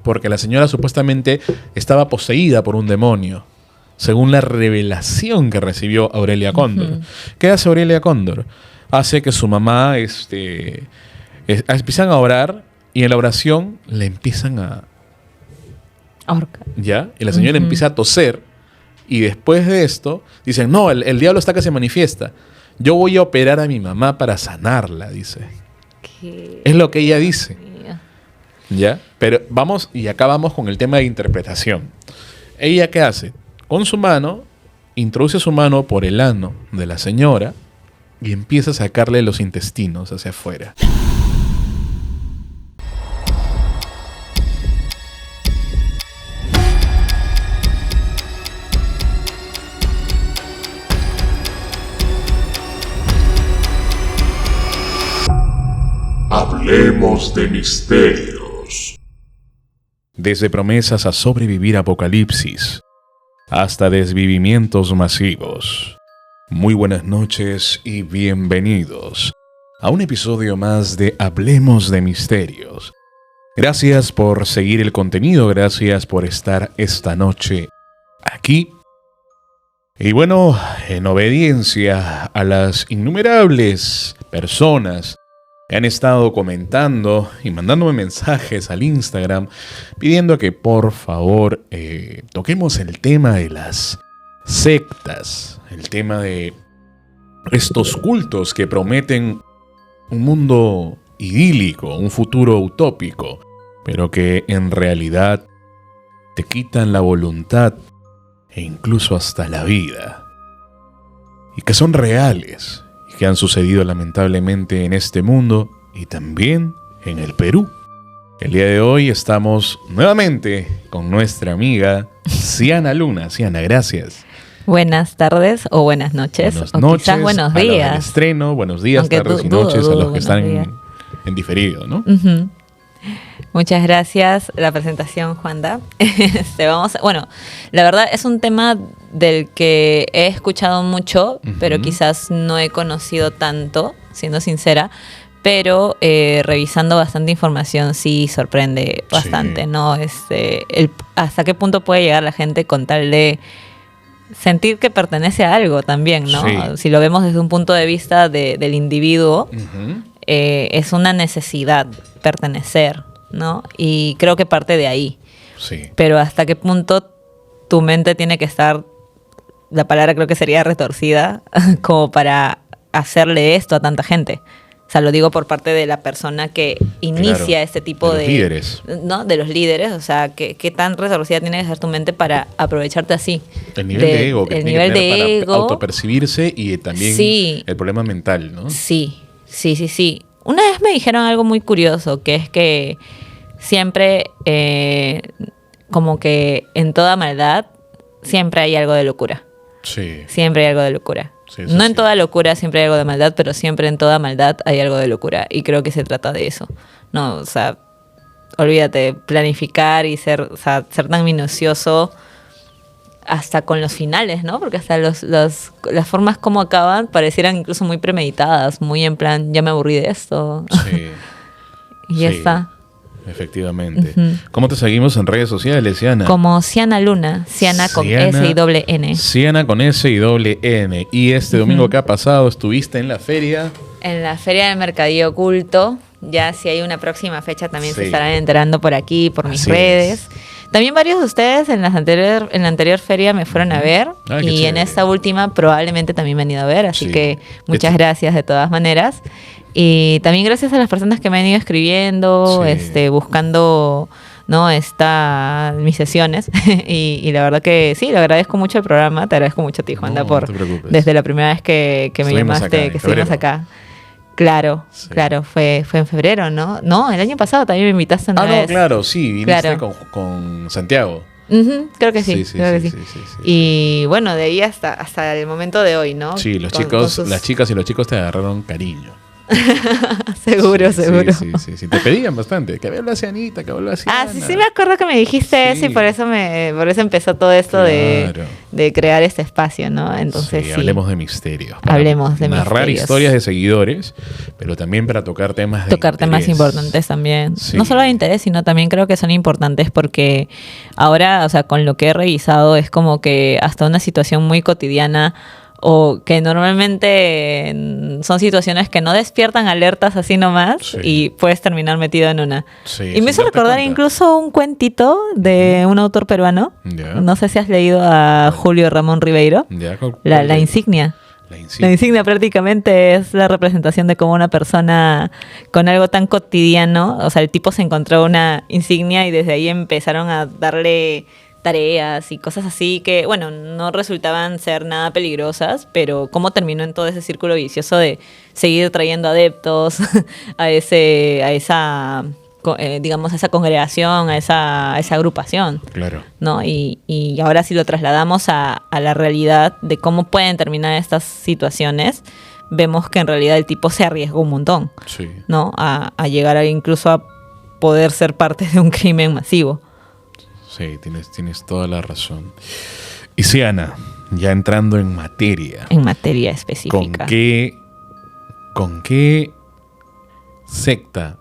porque la señora supuestamente estaba poseída por un demonio, según la revelación que recibió Aurelia Cóndor. ¿Qué hace Aurelia Cóndor? Hace que su mamá empiezan a orar y en la oración le empiezan a ahorcar. ¿Ya? Y la señora empieza a toser y después de esto dicen, no, el diablo está que se manifiesta. Yo voy a operar a mi mamá para sanarla, dice. ¿Qué? Es lo que ella dice. ¿Ya? Pero vamos, y acá vamos con el tema de interpretación. ¿Ella qué hace? Con su mano, introduce su mano por el ano de la señora y empieza a sacarle los intestinos hacia afuera. Hablemos de misterios. Desde promesas a sobrevivir a apocalipsis, hasta desvivimientos masivos. Muy buenas noches y bienvenidos a un episodio más de Hablemos de Misterios. Gracias por seguir el contenido, gracias por estar esta noche aquí. Y bueno, en obediencia a las innumerables personas que han estado comentando y mandándome mensajes al Instagram pidiendo que por favor toquemos el tema de las sectas, el tema de estos cultos que prometen un mundo idílico, un futuro utópico, pero que en realidad te quitan la voluntad e incluso hasta la vida, y que son reales y que han sucedido lamentablemente en este mundo y también en el Perú. El día de hoy estamos nuevamente con nuestra amiga Ciana Luna. Ciana, gracias. Buenas tardes o buenas noches. Buenas o noches, quizás buenos días. A los del estreno, buenos días, Aunque tardes y dudo, noches a los que están días. en diferido, ¿no? Uh-huh. Muchas gracias. La presentación, Juanda. Bueno, la verdad es un tema del que he escuchado mucho, pero quizás no he conocido tanto, siendo sincera. Pero revisando bastante información sí sorprende bastante, Sí. ¿no? Hasta qué punto puede llegar la gente con tal de sentir que pertenece a algo también, ¿no? Sí. Si lo vemos desde un punto de vista del individuo, es una necesidad pertenecer, ¿no? Y creo que parte de ahí. Sí. Pero hasta qué punto tu mente tiene que estar, la palabra creo que sería retorcida, como para hacerle esto a tanta gente. O sea, lo digo por parte de la persona que inicia Claro, este tipo de los líderes. ¿no? De los líderes. O sea, ¿qué tan retorcida tiene que ser tu mente para aprovecharte así? El nivel de ego que el tiene nivel que tener de para ego, autopercibirse y también sí. el problema mental, ¿no? Sí. Una vez me dijeron algo muy curioso, que es que siempre, como que en toda maldad, siempre hay algo de locura. Sí. Siempre hay algo de locura. Sí, eso No en sí. toda locura siempre hay algo de maldad, pero siempre en toda maldad hay algo de locura. Y creo que se trata de eso. No, o sea, olvídate, planificar y ser tan minucioso hasta con los finales, ¿no? Porque hasta las formas como acaban parecieran incluso muy premeditadas, muy en plan, ya me aburrí de esto. Sí. Y ya Sí. está. Efectivamente. ¿Cómo te seguimos en redes sociales, Ciana? Como Ciana Luna, Ciana con Ciana- S y doble N. Ciana con S y doble N. Y este domingo que ha pasado estuviste en la feria. En la Feria del Mercadillo Oculto. Ya si hay una próxima fecha también Sí. se estarán enterando por aquí, por mis Así redes. También varios de ustedes en la anterior feria me fueron a ver. Ah, qué Y en chévere. esta última probablemente también me han ido a ver. Así Sí. que muchas gracias de todas maneras. Y también gracias a las personas que me han ido escribiendo, Sí. buscando, ¿no? Mis sesiones. y la verdad que sí, le agradezco mucho el programa. Te agradezco mucho a ti, Juanda, No, por no te preocupes. desde la primera vez que me Estuvimos llamaste, acá, en que estuvimos febrero. acá. Claro, Sí. claro, fue en febrero, ¿no? No, el año pasado también me invitaste una Ah, no, vez. claro, sí, viniste Claro. con Santiago. Ujú, creo que sí, creo que sí. sí. Y bueno, de ahí hasta el momento de hoy, ¿no? Sí, los Con chicos, sus- las chicas y los chicos te agarraron cariño. Seguro. Sí. Te pedían bastante. Que vuelva así Anita, que vuelva así Ana. Sí, me acuerdo que me dijiste eso y por eso empezó todo esto Claro. de crear este espacio, ¿no? Entonces sí. Hablemos de misterios. Hablemos de narrar misterios. historias de seguidores, pero también para tocar temas de Tocar temas interés. importantes también. Sí. No solo de interés, sino también creo que son importantes porque ahora, o sea, con lo que he revisado es como que hasta una situación muy cotidiana o que normalmente son situaciones que no despiertan alertas así nomás Sí. y puedes terminar metido en una. Sí, Y sin me hizo darte recordar cuenta. incluso un cuentito de un autor peruano. Ya. No sé si has leído a Julio Ramón Ribeiro. Ya, La insignia. La La insignia. insignia prácticamente es la representación de cómo una persona con algo tan cotidiano, o sea, el tipo se encontró una insignia y desde ahí empezaron a darle tareas y cosas así que, bueno, no resultaban ser nada peligrosas, pero cómo terminó en todo ese círculo vicioso de seguir trayendo adeptos a esa digamos, a esa congregación, a esa agrupación. Claro. ¿No? Y ahora si lo trasladamos a la realidad de cómo pueden terminar estas situaciones, vemos que en realidad el tipo se arriesgó un montón, Sí. ¿no? A llegar incluso a poder ser parte de un crimen masivo. Sí, tienes toda la razón. Y sí, Ana, ya entrando en materia, En materia ¿con específica. qué secta,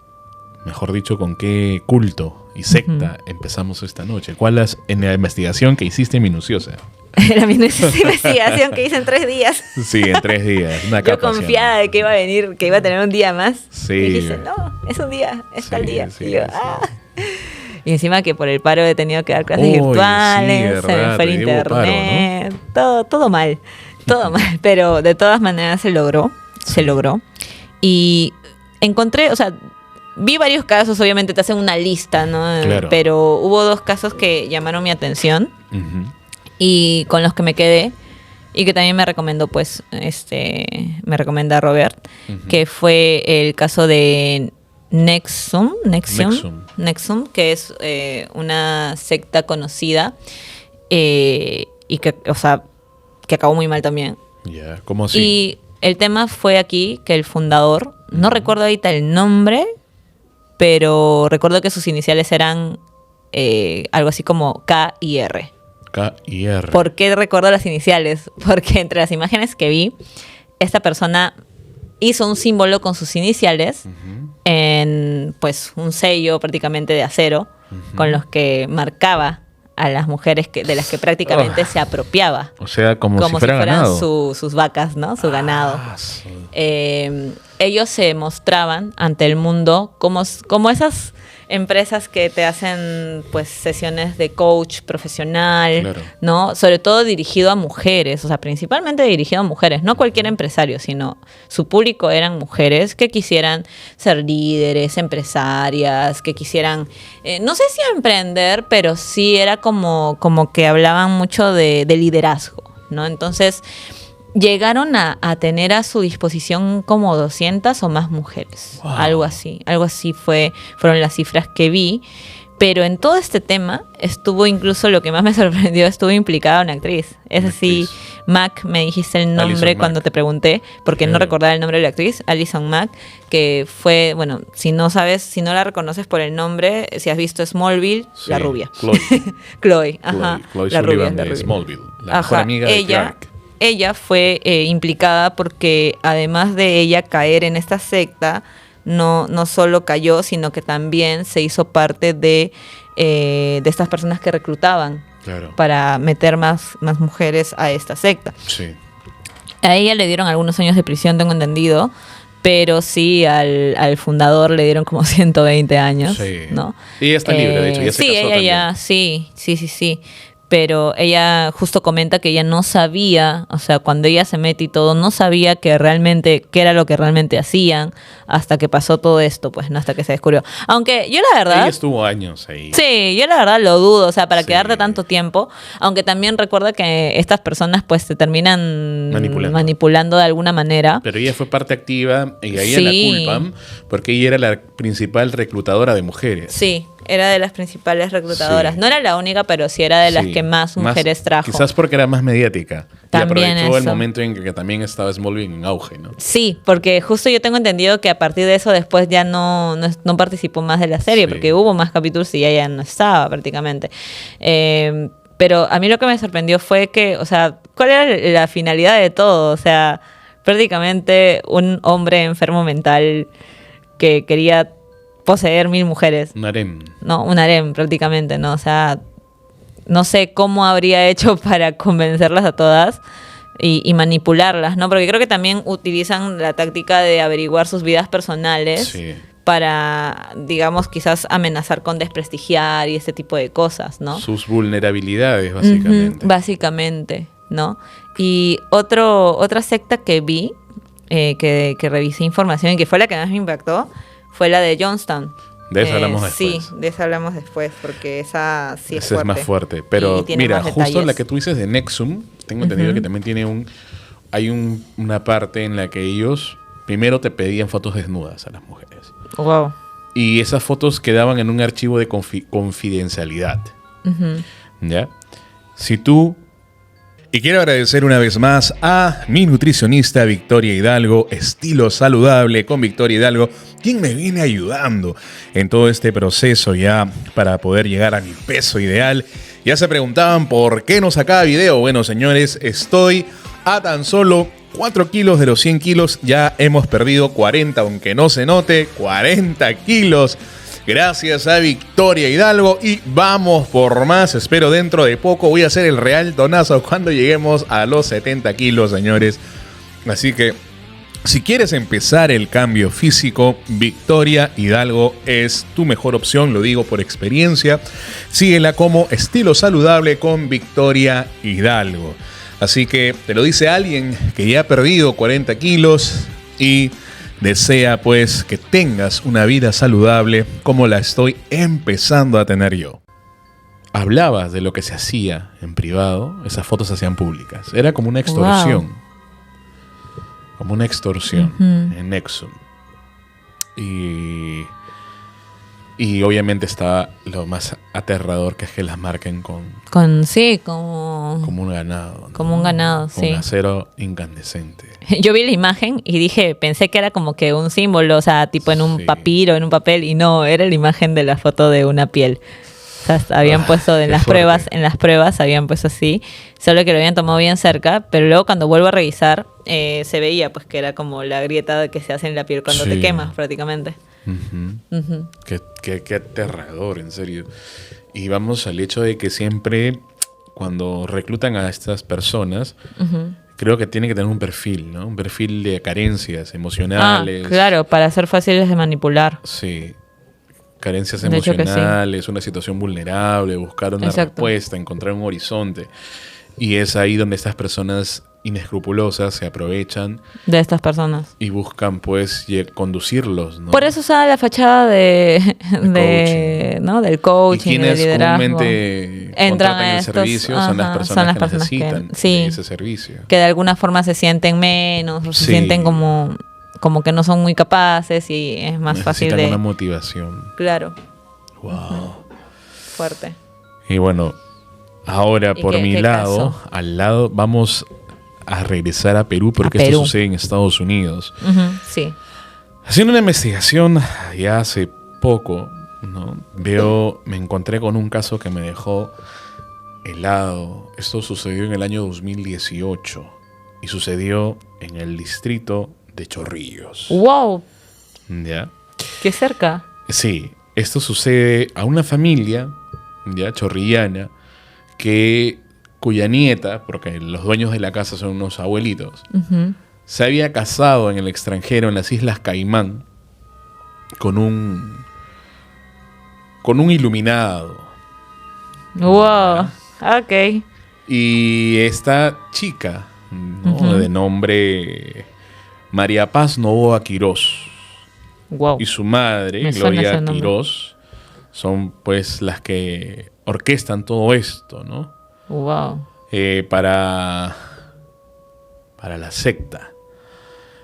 mejor dicho, con qué culto y secta empezamos esta noche? ¿Cuál es en la investigación que hiciste minuciosa? La investigación que hice en 3 días. Sí, en 3 días. Una Yo capa confiada haciendo. de que iba a venir, que iba a tener un día más. Sí. Y dije, no, es un día, es tal Sí, día. sí, Y yo, sí. Y encima que por el paro he tenido que dar clases Uy, virtuales, sí, se me verdad, fue el te llevo paro, internet, todo mal, pero de todas maneras se logró. Y encontré, o sea, vi varios casos, obviamente te hacen una lista, ¿no? Claro. Pero hubo 2 casos que llamaron mi atención Ujú. y con los que me quedé y que también me recomendó, pues, me recomienda Robert, Ujú. que fue el caso de Nexum, que es una secta conocida y que, o sea, que acabó muy mal también. Ya, ¿cómo así? Y el tema fue aquí que el fundador, no recuerdo ahorita el nombre, pero recuerdo que sus iniciales eran algo así como K y R. K y R. ¿Por qué recuerdo las iniciales? Porque entre las imágenes que vi, esta persona hizo un símbolo con sus iniciales en pues un sello prácticamente de acero con los que marcaba a las mujeres de las que prácticamente se apropiaba. O sea, como si Como si fuera fueran ganado. sus vacas, ¿no? Su ganado. Sí. Ellos se mostraban ante el mundo como esas empresas que te hacen pues sesiones de coach profesional, Claro. ¿no? Sobre todo dirigido a mujeres, o sea, principalmente dirigido a mujeres, no cualquier empresario, sino su público eran mujeres que quisieran ser líderes, empresarias, que quisieran, no sé si emprender, pero sí era como que hablaban mucho de liderazgo, ¿no? Entonces llegaron a tener a su disposición como 200 o más mujeres. Wow. Algo así fueron las cifras que vi. Pero en todo este tema estuvo incluso, lo que más me sorprendió, estuvo implicada una actriz. Es así, Mac, me dijiste el nombre Alison cuando Mack. te pregunté, porque no Claro. recordaba el nombre de la actriz, Alison Mack, que fue, bueno, si no la reconoces por el nombre, si has visto Smallville, Sí, la rubia. Chloe. Chloe, ajá. Chloe la Sullivan rubia, la de rubia. Smallville. La mejor Ajá, amiga de Clark. ella fue implicada porque además de ella caer en esta secta, no solo cayó, sino que también se hizo parte de estas personas que reclutaban Claro. para meter más mujeres a esta secta. Sí. A ella le dieron algunos años de prisión, tengo entendido, pero sí al fundador le dieron como 120 años, Sí. ¿no? Y ella está libre, de hecho, ya se sí, casó ella también. ya, sí. Pero ella justo comenta que ella no sabía, o sea, cuando ella se mete y todo, no sabía qué era lo que realmente hacían hasta que pasó todo esto, pues, ¿no? Hasta que se descubrió. Aunque yo la verdad... Ella estuvo años ahí. Sí, yo la verdad lo dudo, o sea, para Sí. quedarte tanto tiempo, aunque también recuerda que estas personas pues te terminan manipulando de alguna manera. Pero ella fue parte activa y a ella Sí. la culpan porque ella era la principal reclutadora de mujeres. Sí, Era de las principales reclutadoras. Sí. No era la única, pero sí era de las Sí, que más mujeres trajo. Quizás porque era más mediática. También y aprovechó el eso. momento en que también estaba Smallville en auge, ¿no? Sí, porque justo yo tengo entendido que a partir de eso después ya no participó más de la serie, Sí. porque hubo más capítulos y ella ya no estaba prácticamente. Pero a mí lo que me sorprendió fue que, o sea, ¿cuál era la finalidad de todo? O sea, prácticamente un hombre enfermo mental que quería poseer 1000 mujeres. Un harem. No, un harem prácticamente, ¿no? O sea, no sé cómo habría hecho para convencerlas a todas y manipularlas, ¿no? Porque creo que también utilizan la táctica de averiguar sus vidas personales Sí. para, digamos, quizás amenazar con desprestigiar y ese tipo de cosas, ¿no? Sus vulnerabilidades, básicamente. Ujú, básicamente, ¿no? Y otra secta que vi, que revisé información y que fue la que más me impactó, fue la de Johnstown. De esa hablamos después. Sí, de esa hablamos después, porque esa sí es Esa fuerte. es más fuerte. Pero Y tiene mira, más justo detalles. la que tú dices de Nexum, tengo entendido que también tiene una parte en la que ellos primero te pedían fotos desnudas a las mujeres. Wow. Y esas fotos quedaban en un archivo de confidencialidad. ¿Ya? Si tú... Y quiero agradecer una vez más a mi nutricionista Victoria Hidalgo, Estilo Saludable con Victoria Hidalgo, quien me viene ayudando en todo este proceso ya para poder llegar a mi peso ideal. Ya se preguntaban por qué no sacaba video. Bueno, señores, estoy a tan solo 4 kilos de los 100 kilos. Ya hemos perdido 40, aunque no se note, 40 kilos. Gracias a Victoria Hidalgo y vamos por más. Espero dentro de poco voy a hacer el real tonazo cuando lleguemos a los 70 kilos, señores. Así que si quieres empezar el cambio físico, Victoria Hidalgo es tu mejor opción, lo digo por experiencia. Síguela como Estilo Saludable con Victoria Hidalgo. Así que te lo dice alguien que ya ha perdido 40 kilos y desea pues que tengas una vida saludable como la estoy empezando a tener yo. Hablabas de lo que se hacía en privado, esas fotos se hacían públicas. Era como una extorsión. Wow. Como una extorsión en Nexum. Y obviamente estaba lo más aterrador, que es que las marquen como un ganado, ¿no? Como un ganado, con sí. acero incandescente. Yo vi la imagen y pensé que era como que un símbolo, o sea, tipo en un Sí. papiro, en un papel, y no, era la imagen de la foto de una piel. O sea, habían puesto qué en las pruebas habían puesto así, solo que lo habían tomado bien cerca, pero luego cuando vuelvo a revisar, se veía pues que era como la grieta que se hace en la piel cuando Sí. te quemas prácticamente. Ujú. Qué aterrador, en serio. Y vamos al hecho de que siempre cuando reclutan a estas personas, creo que tiene que tener un perfil, ¿no? Un perfil de carencias emocionales. Claro, para ser fáciles de manipular. Sí. Carencias De hecho que sí. emocionales, una situación vulnerable, buscar una Exacto. respuesta, encontrar un horizonte. Y es ahí donde estas personas inescrupulosas se aprovechan De estas personas. y buscan pues conducirlos, ¿no? Por eso usaba la fachada ¿no? del Y coaching, del quienes liderazgo. comúnmente Entran contratan a el estos, servicio son las ajá, personas que que necesitan sí, de ese servicio. que de alguna forma se sienten menos, o se Sí. sienten como que no son muy capaces y es más fácil Necesitan de... una motivación. Claro, Wow. fuerte. Y bueno, ahora ¿Y por qué mi lado, caso? al lado, vamos a regresar a Perú porque A esto Perú. sucede en Estados Unidos. Ujú, sí. Haciendo una investigación ya hace poco, ¿no? Me encontré con un caso que me dejó helado. Esto sucedió en el año 2018 y sucedió en el distrito de Chorrillos. ¡Wow! ¿Ya? ¡Qué cerca! Sí, esto sucede a una familia, ya chorrillana, cuya nieta, porque los dueños de la casa son unos abuelitos, Ujú. se había casado en el extranjero, en las Islas Caimán, con un iluminado. ¡Wow! Ok. Y esta chica, ¿no? Ujú. De nombre María Paz Novoa Quirós, ¡Wow! y su madre, Me suena Gloria ese nombre. Quirós, son pues las que orquestan todo esto, ¿no? ¡Wow! Para la secta.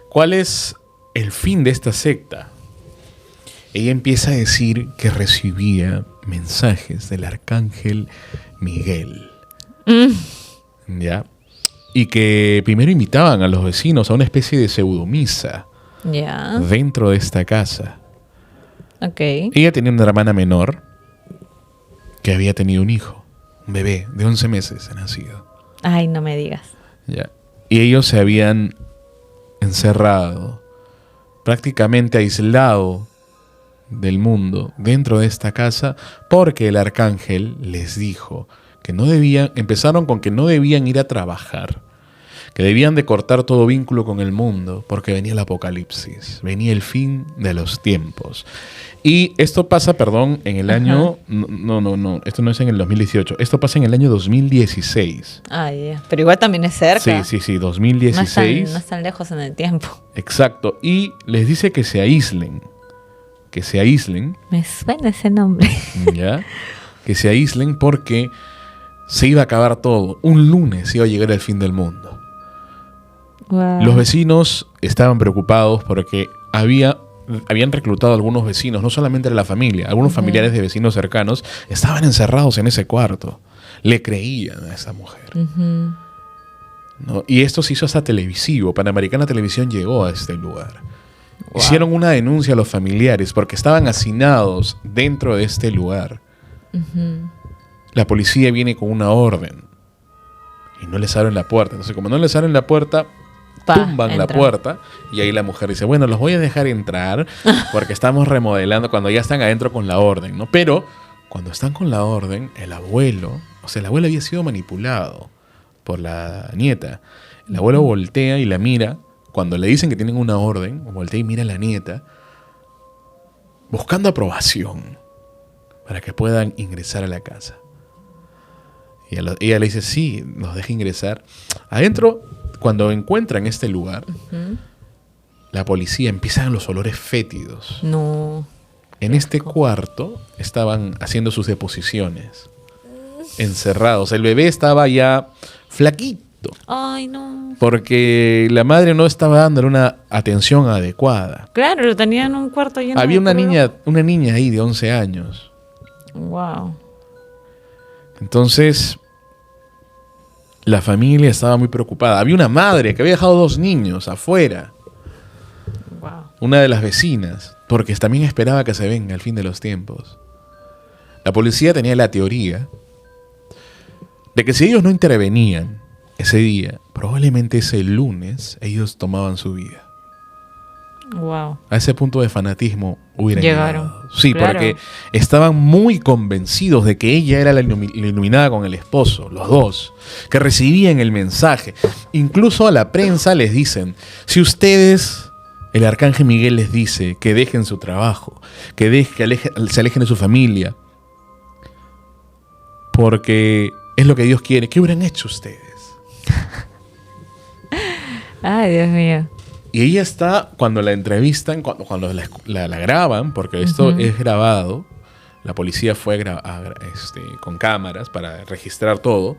¿Cuál es el fin de esta secta? ella empieza a decir que recibía mensajes del arcángel Miguel. ¿Ya? Y que primero invitaban a los vecinos a una especie de pseudomisa Ya. dentro de esta casa. Ok. Ella tenía una hermana menor que había tenido un hijo, un bebé de 11 meses nacido. Ay, no me digas. ¿Ya? Y ellos se habían encerrado, prácticamente aislado del mundo dentro de esta casa, porque el arcángel les dijo que no debían, empezaron con que no debían ir a trabajar, que debían de cortar todo vínculo con el mundo, porque venía el apocalipsis, venía el fin de los tiempos. Y esto pasa, perdón, en el año... No, esto no es en el 2018, esto pasa en el año 2016. Ah, ya. Pero igual también es cerca. Sí, 2016. No es tan lejos en el tiempo. Exacto, y les dice que se aíslen, Me suena ese nombre. ¿ya? Que se aíslen porque se iba a acabar todo. Un lunes iba a llegar el fin del mundo. Wow. Los vecinos estaban preocupados porque habían reclutado a algunos vecinos, no solamente de la familia, algunos familiares de vecinos cercanos estaban encerrados en ese cuarto. Le creían a esa mujer. ¿No? Y esto se hizo hasta televisivo. Panamericana Televisión llegó a este lugar. Wow. Hicieron una denuncia a los familiares porque estaban hacinados dentro de este lugar. La policía viene con una orden y no les abren la puerta. Entonces, como no les abren la puerta, tumban la puerta y ahí la mujer dice, bueno, los voy a dejar entrar porque estamos remodelando cuando ya están adentro con la orden, ¿no? Pero cuando están con la orden, el abuelo había sido manipulado por la nieta. El abuelo voltea y la mira. Cuando le dicen que tienen una orden, voltea y mira a la nieta buscando aprobación para que puedan ingresar a la casa. Y ella le dice, sí, nos deja ingresar. Adentro, cuando encuentran este lugar, la policía empiezan los olores fétidos. No. En este cuarto estaban haciendo sus deposiciones, encerrados. El bebé estaba ya flaquito. Ay, no. Porque la madre no estaba dándole una atención adecuada. Claro, lo tenía en un cuarto lleno Había de una niña ahí de 11 años. Wow. Entonces, la familia estaba muy preocupada. Había una madre que había dejado 2 niños afuera. Wow. Una de las vecinas, porque también esperaba que se venga el fin de los tiempos. La policía tenía la teoría de que si ellos no intervenían ese día, probablemente ese lunes ellos tomaban su vida. Wow. A ese punto de fanatismo hubieran Llegaron. llegado. Sí, Claro. porque estaban muy convencidos de que ella era la iluminada con el esposo, los dos, que recibían el mensaje. Incluso a la prensa les dicen, si ustedes, el arcángel Miguel les dice que dejen su trabajo, que se alejen de su familia, porque es lo que Dios quiere, ¿qué hubieran hecho ustedes? Ay, Dios mío. Y ella está, cuando la entrevistan, cuando la graban, porque esto es grabado, la policía fue con cámaras para registrar todo,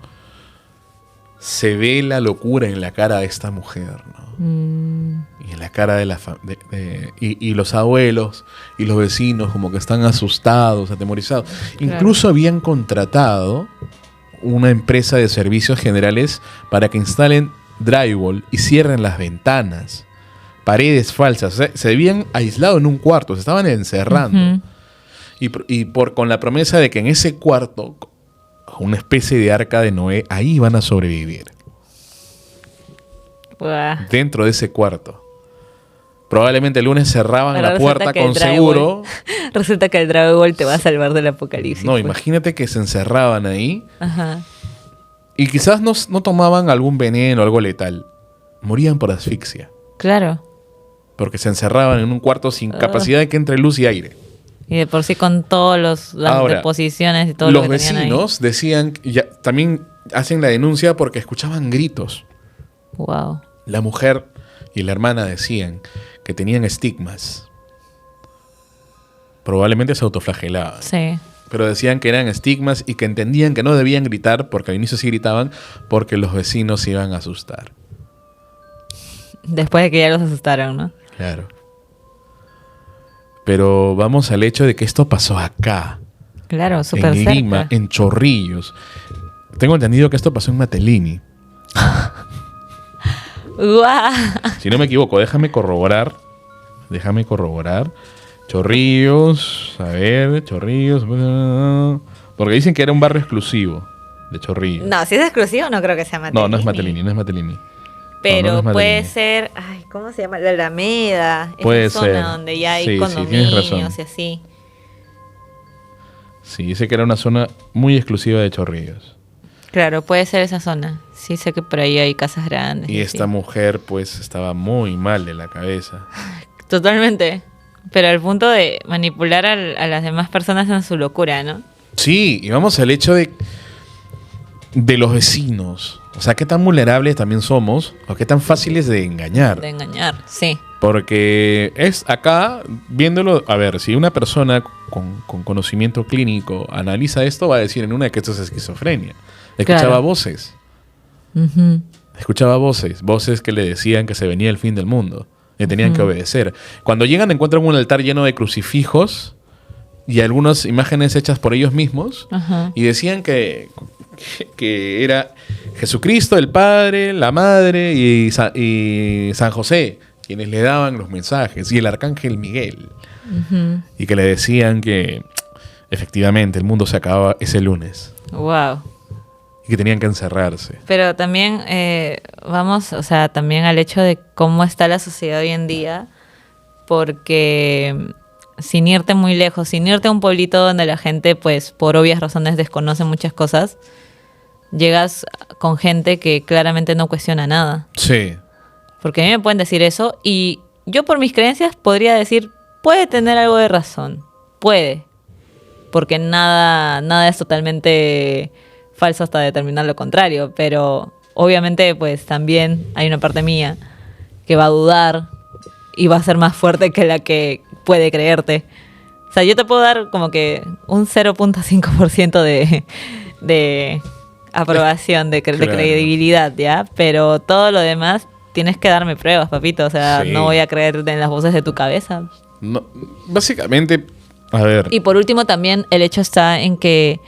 se ve la locura en la cara de esta mujer, ¿no? Y en la cara de y los abuelos y los vecinos como que están asustados, atemorizados. Claro. Incluso habían contratado una empresa de servicios generales para que instalen drywall y cierren las ventanas, paredes falsas. O sea, se habían aislado en un cuarto, se estaban encerrando. Con la promesa de que en ese cuarto, una especie de arca de Noé, ahí van a sobrevivir. Wow. Dentro de ese cuarto. Probablemente el lunes cerraban Pero la puerta con seguro. Resulta que el drywall te va a salvar del apocalipsis. No, pues. imagínate que se encerraban ahí. Ajá. Y quizás no tomaban algún veneno o algo letal. Morían por asfixia. Claro. Porque se encerraban en un cuarto sin capacidad de que entre luz y aire. Y de por sí con todas las Ahora, deposiciones y todo los lo que tenían ahí. vecinos decían, también hacen la denuncia porque escuchaban gritos. Wow. La mujer y la hermana decían que tenían estigmas. Probablemente se autoflagelaban. Sí. Pero decían que eran estigmas y que entendían que no debían gritar, porque al inicio sí gritaban, porque los vecinos se iban a asustar. Después de que ya los asustaron, ¿no? Claro. Pero vamos al hecho de que esto pasó acá. Claro, súper En Lima, cerca. en Chorrillos. Tengo entendido que esto pasó en Matelini. ¡Guau! Si no me equivoco, déjame corroborar. Chorrillos, a ver, Chorrillos. Porque dicen que era un barrio exclusivo de Chorrillos. No, si es exclusivo no creo que sea Matelini. No, no es Matelini. Pero No, no es puede Matelini. ser, ay, ¿cómo se llama? La Alameda. Puede esa zona ser. donde ya hay Sí, sí, tienes condominios razón. y así. Sí, dice que era una zona muy exclusiva de Chorrillos. Claro, puede ser esa zona. Sí sé que por ahí hay casas grandes. Y así. esta mujer pues estaba muy mal de la cabeza. Totalmente. Pero al punto de manipular a las demás personas en su locura, ¿no? Sí, y vamos al hecho de los vecinos. O sea, qué tan vulnerables también somos o qué tan fáciles de engañar. De engañar, sí. Porque es acá, viéndolo, a ver, si una persona con conocimiento clínico analiza esto, va a decir en una que esto es esquizofrenia. Escuchaba Claro. voces. Ujú. Escuchaba voces que le decían que se venía el fin del mundo, que tenían que obedecer. Cuando llegan encuentran un altar lleno de crucifijos y algunas imágenes hechas por ellos mismos Ajá. y decían que era Jesucristo, el Padre, la Madre y San José quienes le daban los mensajes y el Arcángel Miguel Ujú. y que le decían que efectivamente el mundo se acababa ese lunes Wow. y que tenían que encerrarse. Pero también vamos, o sea, también al hecho de cómo está la sociedad hoy en día, porque sin irte muy lejos, sin irte a un pueblito donde la gente, pues, por obvias razones desconoce muchas cosas, llegas con gente que claramente no cuestiona nada. Sí. Porque a mí me pueden decir eso y yo por mis creencias podría decir, puede tener algo de razón, puede, porque nada es totalmente falso hasta determinar lo contrario, pero obviamente pues también hay una parte mía que va a dudar y va a ser más fuerte que la que puede creerte. O sea, yo te puedo dar como que un 0.5% de aprobación, de Claro. credibilidad, ¿ya? Pero todo lo demás tienes que darme pruebas, papito. O sea, Sí. no voy a creer en las voces de tu cabeza. No, básicamente, a ver, Y por último también el hecho está en que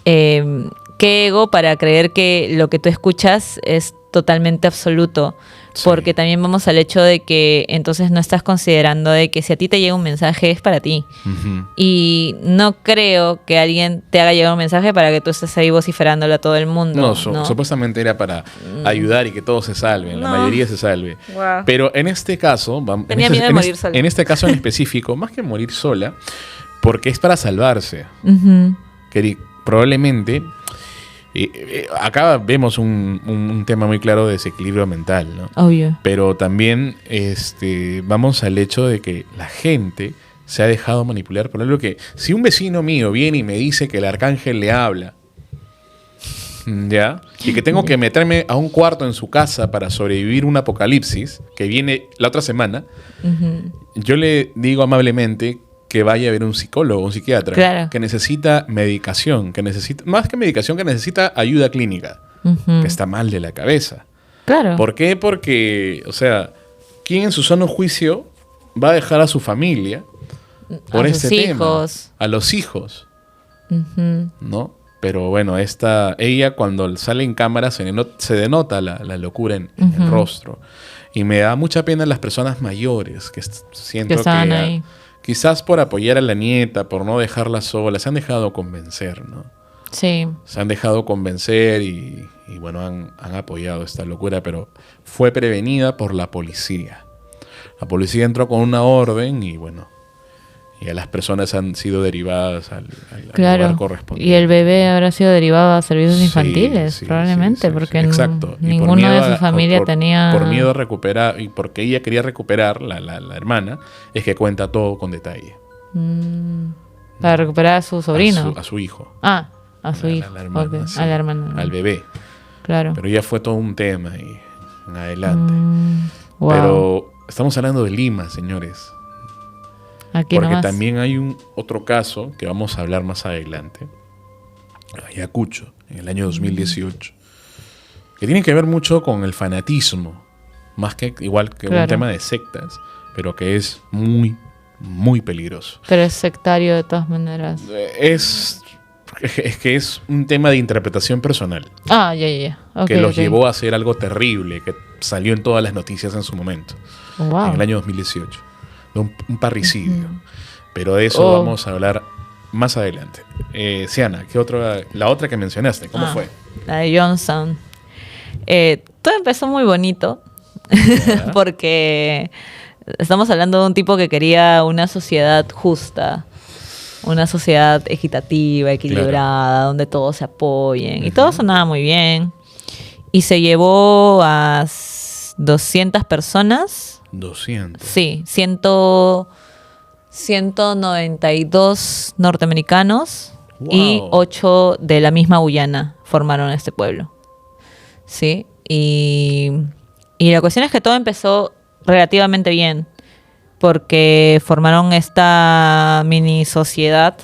qué ego para creer que lo que tú escuchas es totalmente absoluto. Sí. Porque también vamos al hecho de que entonces no estás considerando de que si a ti te llega un mensaje es para ti. ujú, Y no creo que alguien te haga llegar un mensaje para que tú estés ahí vociferándolo a todo el mundo. no, ¿no? supuestamente era para ayudar y que todos se salven, la No. mayoría se salve. Guau. Pero en este caso, Tenía miedo de morir sola. en este caso en específico, más que morir sola, porque es para salvarse. Ujú. Que probablemente, acá vemos un tema muy claro de desequilibrio mental, ¿no? Obvio. Pero también vamos al hecho de que la gente se ha dejado manipular por algo que, si un vecino mío viene y me dice que el arcángel le habla, ¿ya? Y que tengo que meterme a un cuarto en su casa para sobrevivir un apocalipsis que viene la otra semana, Ujú. yo le digo amablemente que vaya a ver un psicólogo, un psiquiatra, Claro. que necesita medicación, que necesita, más que medicación, que necesita ayuda clínica, Ujú. que está mal de la cabeza. Claro. ¿Por qué? Porque, o sea, ¿quién en su sano juicio va a dejar a su familia por A este sus tema? hijos. A los hijos, Ujú. ¿no? Pero bueno, ella cuando sale en cámara se denota la locura en el Ujú. rostro. Y me da mucha pena las personas mayores que siento Que estaban que ahí. quizás por apoyar a la nieta, por no dejarla sola, se han dejado convencer, ¿no? Sí. Se han dejado convencer y bueno, han apoyado esta locura, pero fue prevenida por la policía. La policía entró con una orden y bueno, y a las personas han sido derivadas al lugar Claro. correspondiente. Y el bebé habrá sido derivado a servicios Sí, infantiles, sí, probablemente, sí, sí, porque sí. Exacto. Y por ninguno miedo de su a- familia por- tenía... Por miedo a recuperar, y porque ella quería recuperar, la hermana, es que cuenta todo con detalle. Para recuperar a su sobrino. A su hijo. Ah, a su A hijo. la hermana, Ok, sí. a la hermana. Al bebé. Claro. Pero ya fue todo un tema y en adelante. Wow. Pero estamos hablando de Lima, señores. Aquí Porque nomás. también hay otro caso que vamos a hablar más adelante. Ayacucho, en el año 2018. Que tiene que ver mucho con el fanatismo. Más que igual que un Claro. tema de sectas. Pero que es muy, muy peligroso. Pero es sectario de todas maneras. Es que es un tema de interpretación personal Ah, ya. Ok, que los ok. llevó a hacer algo terrible que salió en todas las noticias en su momento, Wow. en el año 2018, de un parricidio. Pero de eso Oh. vamos a hablar más adelante. Siana, la otra que mencionaste, ¿cómo fue? La de Johnstown. Todo empezó muy bonito Ya. porque estamos hablando de un tipo que quería una sociedad justa, una sociedad equitativa, equilibrada, donde todos se apoyen. Y todo sonaba muy bien. Y se llevó a 200 personas. 200. Sí, 192 norteamericanos y Wow. 8 de la misma Guyana formaron este pueblo. Sí, y la cuestión es que todo empezó relativamente bien, porque formaron esta mini sociedad.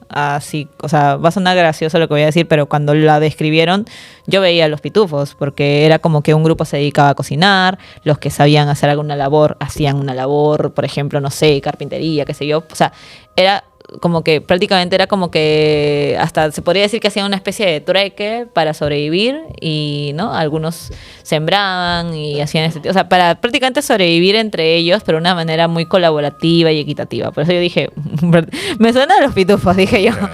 Así, o sea, va a sonar gracioso lo que voy a decir, pero cuando la describieron, yo veía a los pitufos, porque era como que un grupo se dedicaba a cocinar, los que sabían hacer alguna labor, hacían una labor, por ejemplo, no sé, carpintería, qué sé yo. O sea, era como que prácticamente era como que hasta se podría decir que hacían una especie de trueque para sobrevivir y, ¿no? Algunos sembraban y hacían o sea, para prácticamente sobrevivir entre ellos, pero de una manera muy colaborativa y equitativa. Por eso yo dije, me suena a los pitufos, dije yo. Ya.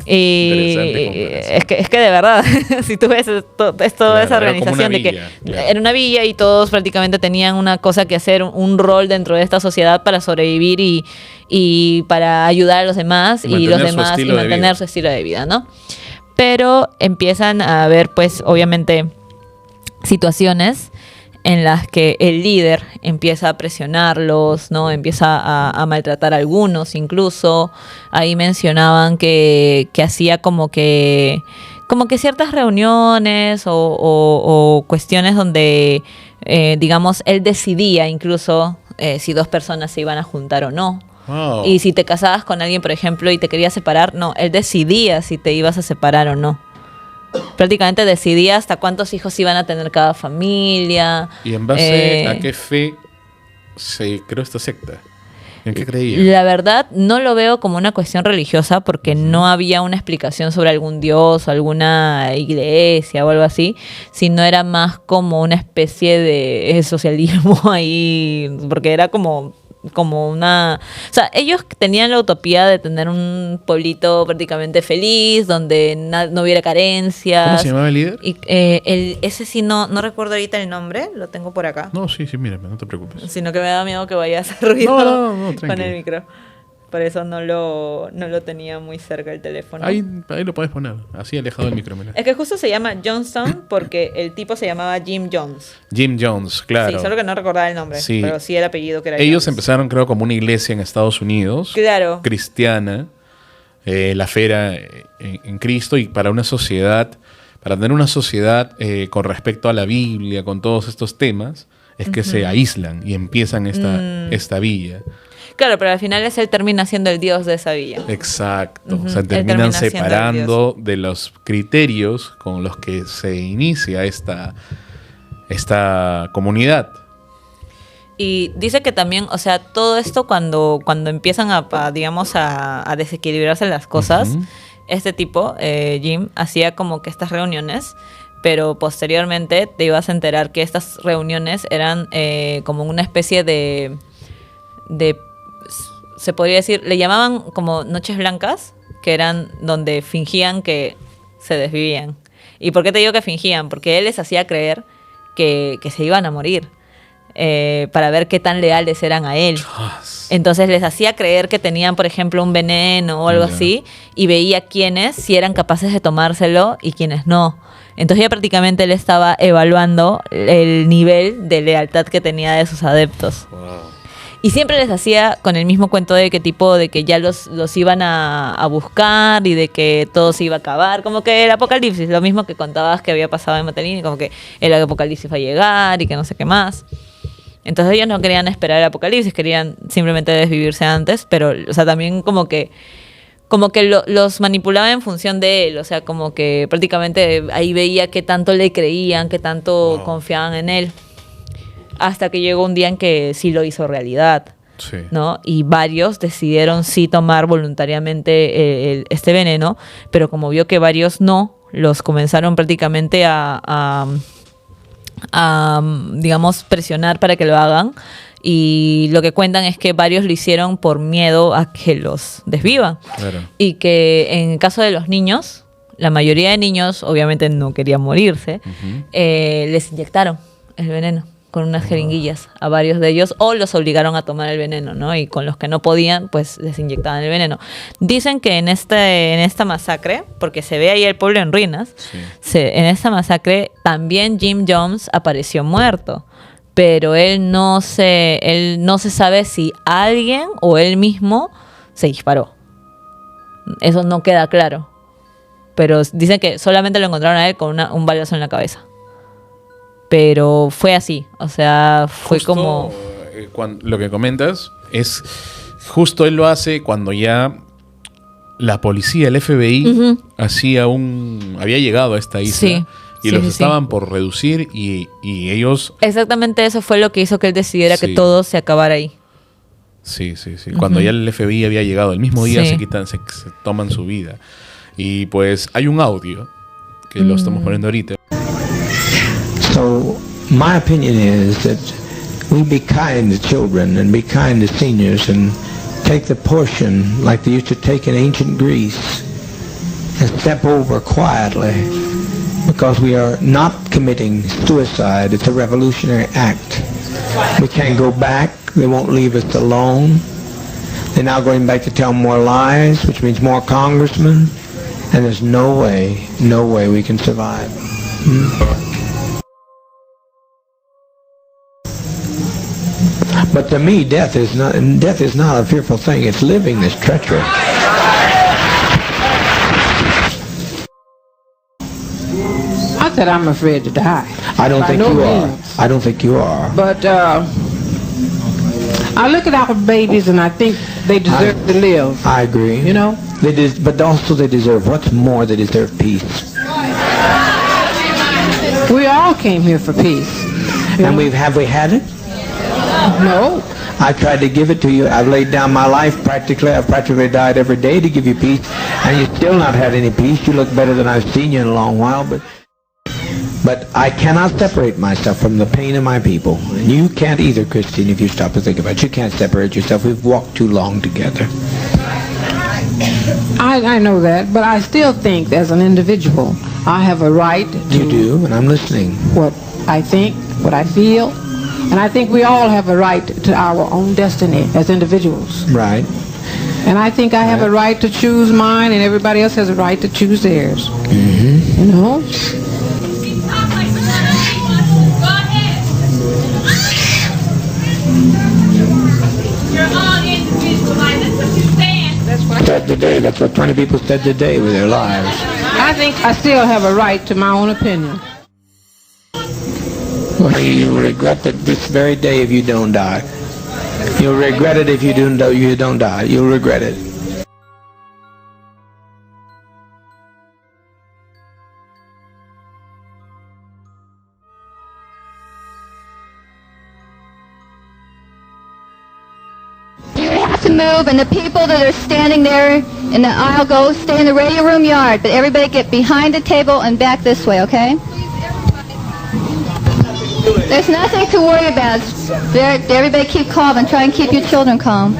Y Interesante comparación. es que de verdad, si tú ves es toda Claro, esa era como una organización de que villa, claro. era una villa y todos prácticamente tenían una cosa que hacer, un rol dentro de esta sociedad para sobrevivir y para ayudar a los demás Y y los mantener su demás y estilo de mantener vida. su estilo de vida, ¿no? Pero empiezan a haber, pues, obviamente, situaciones en las que el líder empieza a presionarlos, ¿no? Empieza a maltratar a algunos incluso. Ahí mencionaban que hacía como que ciertas reuniones o cuestiones donde, digamos, él decidía incluso si dos personas se iban a juntar o no. Wow. Y si te casabas con alguien, por ejemplo, y te querías separar, no, él decidía si te ibas a separar o no. Prácticamente decidía hasta cuántos hijos iban a tener cada familia. ¿Y en base Eh, a qué fe se creó esta secta? ¿En qué creía? La verdad, no lo veo como una cuestión religiosa porque no había una explicación sobre algún dios o alguna iglesia o algo así, sino era más como una especie de socialismo ahí, porque era como una... O sea, ellos tenían la utopía de tener un pueblito prácticamente feliz, donde no hubiera carencias. ¿Cómo se llamaba el líder? Y, ese sí no recuerdo ahorita el nombre, lo tengo por acá. No, sí, mírame, no te preocupes. Sino que me da miedo que vaya a hacer ruido No, con tranquilo. el micro. Por eso no lo tenía muy cerca el teléfono. Ahí lo puedes poner, así alejado del micro, mira. Es que justo se llama Johnstown porque el tipo se llamaba Jim Jones. Jim Jones, claro. Sí, solo que no recordaba el nombre, Sí. pero sí el apellido que era Ellos Jones. empezaron, creo, como una iglesia en Estados Unidos, Claro. cristiana, la fe era en Cristo, y para tener una sociedad con respecto a la Biblia, con todos estos temas, es que se aíslan y empiezan esta villa. Claro, pero al final él termina siendo el dios de esa villa. Exacto. Ujú. O sea, Él terminan termina siendo el separando de los criterios con los que se inicia esta comunidad. Y dice que también, o sea, todo esto cuando empiezan digamos, a desequilibrarse las cosas, Ujú. este tipo, Jim, hacía como que estas reuniones, pero posteriormente te ibas a enterar que estas reuniones eran como una especie de, se podría decir, le llamaban como noches blancas, que eran donde fingían que se desvivían. ¿Y por qué te digo que fingían? Porque él les hacía creer que se iban a morir. Para ver qué tan leales eran a él. Entonces les hacía creer que tenían, por ejemplo, un veneno o algo Ya. así, y veía quiénes sí eran capaces de tomárselo y quiénes no. Entonces ya prácticamente él estaba evaluando el nivel de lealtad que tenía de sus adeptos. Y siempre les hacía con el mismo cuento de que ya los iban a buscar y de que todo se iba a acabar. Como que el apocalipsis, lo mismo que contabas que había pasado en Matelini, como que el apocalipsis va a llegar y que no sé qué más. Entonces ellos no querían esperar el apocalipsis, querían simplemente desvivirse antes, pero, o sea, también como que los manipulaba en función de él, o sea, como que prácticamente ahí veía qué tanto le creían, qué tanto confiaban en él. Hasta que llegó un día en que sí lo hizo realidad. Sí. ¿no? Y varios decidieron sí tomar voluntariamente este veneno, pero como vio que varios no, los comenzaron prácticamente a, digamos, presionar para que lo hagan. Y lo que cuentan es que varios lo hicieron por miedo a que los desvivan. Claro. Y que en el caso de los niños, la mayoría de niños obviamente no querían morirse, les inyectaron el veneno con unas jeringuillas a varios de ellos, o los obligaron a tomar el veneno, ¿no? Y con los que no podían, pues les inyectaban el veneno. Dicen que en esta masacre, porque se ve ahí el pueblo en ruinas, en esta masacre también Jim Jones apareció muerto, pero él no se sabe si alguien o él mismo se disparó. Eso no queda claro. Pero dicen que solamente lo encontraron a él con un balazo en la cabeza. Pero fue así, o sea, fue Justo, como... lo que comentas es, justo él lo hace cuando ya la policía, el FBI, había llegado a esta isla. Sí, y sí, los sí, estaban por reducir y ellos... Exactamente eso fue lo que hizo que él decidiera que todo se acabara ahí. Sí. Cuando ya el FBI había llegado, el mismo día se toman su vida. Y pues hay un audio que lo estamos poniendo ahorita. So my opinion is that we be kind to children and be kind to seniors and take the portion like they used to take in ancient Greece and step over quietly, because we are not committing suicide. It's a revolutionary act. We can't go back. They won't leave us alone. They're now going back to tell more lies, which means more congressmen, and there's no way we can survive. But to me, death is not a fearful thing. It's living that's treacherous. Not that I'm afraid to die. I don't By think no you are. means. I don't think you are. But I look at our babies and I think they deserve to live. I agree. You know? But also they deserve, what's more, they deserve peace. We all came here for peace. And have we had it? No. I tried to give it to you. I've laid down my life practically. I've practically died every day to give you peace. And you've still not had any peace. You look better than I've seen you in a long while. But I cannot separate myself from the pain of my people. And you can't either, Christine, if you stop to think about it. You can't separate yourself. We've walked too long together. I know that, but I still think as an individual, I have a right to... You do, and I'm listening. What I think, what I feel. And I think we all have a right to our own destiny as individuals. Right. And I think I have a right to choose mine, and everybody else has a right to choose theirs. Mm-hmm. You know? That's what 20 people said today with their lives. I think I still have a right to my own opinion. Well, you'll regret that this very day if you don't die. You'll regret it if you don't die. You'll regret it. To move, and the people that are standing there in the aisle go stay in the radio room yard, but everybody get behind the table and back this way, okay? There's nothing to worry about. Everybody keep calm and try and keep your children calm.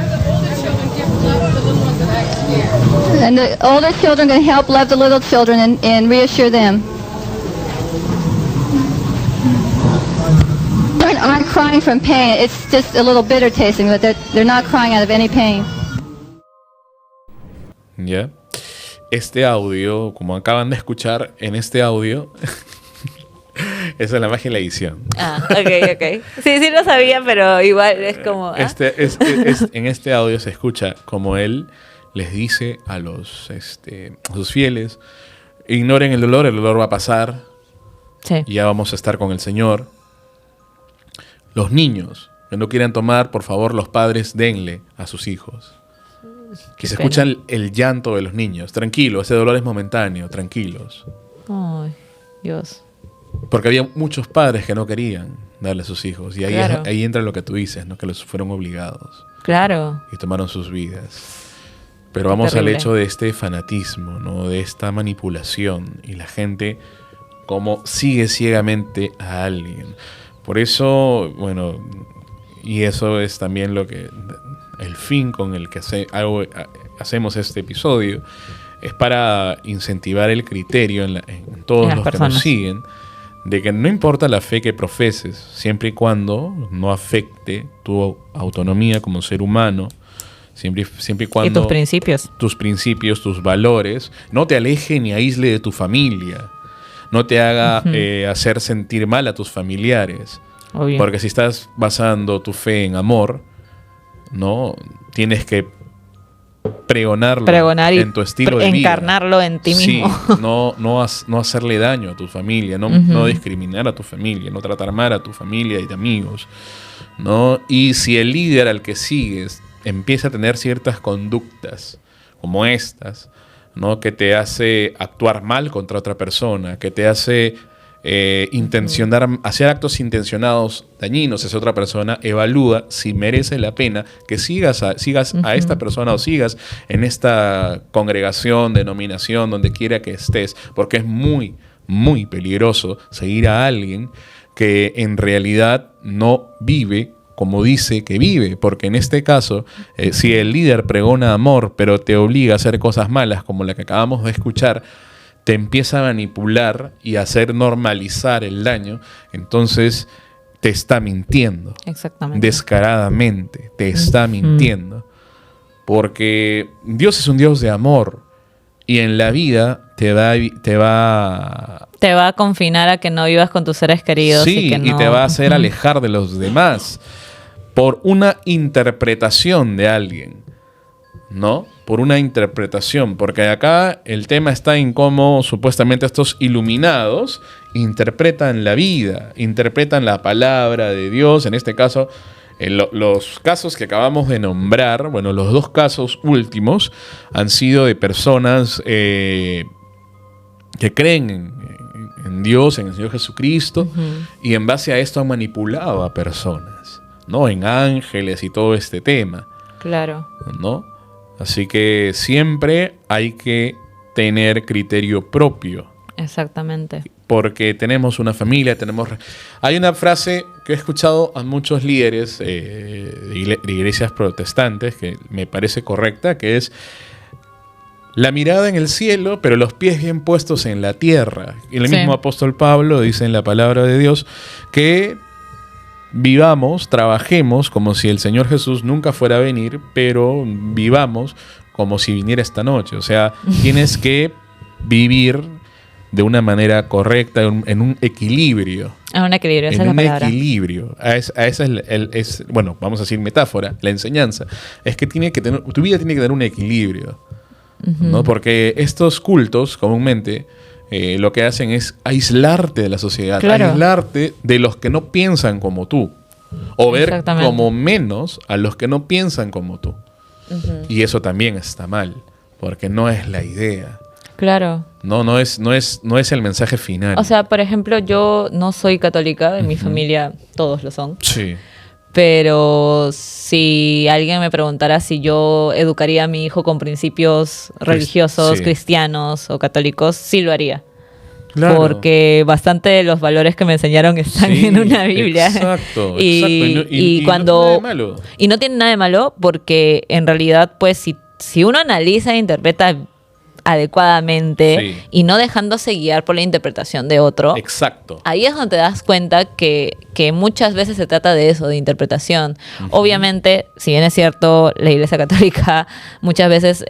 And the older children can help love the little children and reassure them. Aren't crying from pain. It's just a little bitter tasting, but they're not crying out of any pain. Ya. Este audio, como acaban de escuchar, en este audio, esa es la magia de la edición. Ok. Sí lo sabía, pero igual es como... En este audio se escucha como él les dice a sus fieles: ignoren el dolor va a pasar, sí. Y ya vamos a estar con el Señor. Los niños que no quieran tomar, por favor, los padres denle a sus hijos. Que se escucha el llanto de los niños. Tranquilo, ese dolor es momentáneo, tranquilos. Ay, Dios. Porque había muchos padres que no querían darle a sus hijos. Y ahí, claro. ahí entra lo que tú dices, ¿no? Que los fueron obligados. Claro. y tomaron sus vidas. Pero vamos Terrible. al hecho de este fanatismo, ¿no? De esta manipulación, y la gente como sigue ciegamente a alguien. Por eso, bueno, y eso es también lo que el fin con el que hacemos este episodio, es para incentivar el criterio en todos En las los que personas. nos siguen, de que no importa la fe que profeses, siempre y cuando no afecte tu autonomía como ser humano, siempre y cuando Y tus principios. tus principios, tus valores, no te aleje ni aísle de tu familia, no te haga hacer sentir mal a tus familiares. Obvio. Porque si estás basando tu fe en amor, ¿no? Tienes que pregonar y en tu estilo de vida. encarnarlo en ti mismo. Sí, no hacerle daño a tu familia, no discriminar a tu familia, no tratar mal a tu familia y de amigos, ¿no? Y si el líder al que sigues empieza a tener ciertas conductas como estas, ¿no? Que te hace actuar mal contra otra persona, que te hace hacer actos intencionados dañinos hacia otra persona, evalúa si merece la pena que sigas a esta persona o sigas en esta congregación, denominación, donde quiera que estés, porque es muy, muy peligroso seguir a alguien que en realidad no vive como dice que vive, porque en este caso, si el líder pregona amor, pero te obliga a hacer cosas malas, como la que acabamos de escuchar, te empieza a manipular y a hacer normalizar el daño, entonces te está mintiendo. Exactamente. Descaradamente, te está mintiendo. Porque Dios es un Dios de amor, y en la vida te va a confinar a que no vivas con tus seres queridos. sí, y que no... y te va a hacer alejar de los demás por una interpretación de alguien, ¿no? Por una interpretación, porque acá el tema está en cómo supuestamente estos iluminados interpretan la vida, interpretan la palabra de Dios. En este caso, los casos que acabamos de nombrar, bueno, los dos casos últimos han sido de personas que creen en Dios, en el Señor Jesucristo, y en base a esto han manipulado a personas, ¿no? En ángeles y todo este tema, Claro. ¿no? Así que siempre hay que tener criterio propio, Exactamente. porque tenemos una familia, Hay una frase que he escuchado a muchos líderes de iglesias protestantes que me parece correcta, que es: la mirada en el cielo, pero los pies bien puestos en la tierra. Y el mismo apóstol Pablo dice en la palabra de Dios que vivamos, trabajemos como si el Señor Jesús nunca fuera a venir, pero vivamos como si viniera esta noche. O sea, tienes que vivir de una manera correcta, en un equilibrio. Es un equilibrio, esa En es la un palabra. equilibrio. Esa es bueno, vamos a decir metáfora, la enseñanza. Es que tu vida tiene que tener un equilibrio, ¿no? Porque estos cultos comúnmente lo que hacen es aislarte de la sociedad, Claro. aislarte de los que no piensan como tú, o ver Exactamente. como menos a los que no piensan como tú. Y eso también está mal, porque no es la idea. Claro. No es el mensaje final. O sea, por ejemplo, yo no soy católica, en mi familia todos lo son. sí. Pero si alguien me preguntara si yo educaría a mi hijo con principios religiosos, sí. cristianos o católicos, sí lo haría. Claro. Porque bastante de los valores que me enseñaron están Sí, en una Biblia. exacto. Y no cuando tiene nada de malo. y no tiene nada de malo, porque en realidad, pues, si uno analiza e interpreta adecuadamente Sí. y no dejándose guiar por la interpretación de otro, Exacto. ahí es donde te das cuenta que muchas veces se trata de eso, de interpretación. Obviamente, si bien es cierto, la Iglesia Católica muchas veces,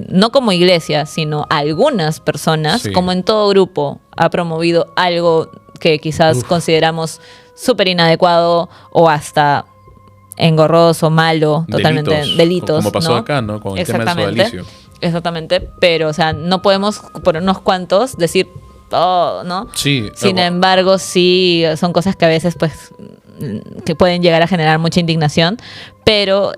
no como iglesia, sino algunas personas, Sí. como en todo grupo, ha promovido algo que quizás consideramos súper inadecuado o hasta engorroso, malo, totalmente delitos. Como pasó ¿no? acá, ¿no? Con el tema del Exactamente. sodalicio. Exactamente, pero o sea, no podemos por unos cuantos decir todo, ¿no? Sí. Sin embargo, sí son cosas que a veces pues que pueden llegar a generar mucha indignación, pero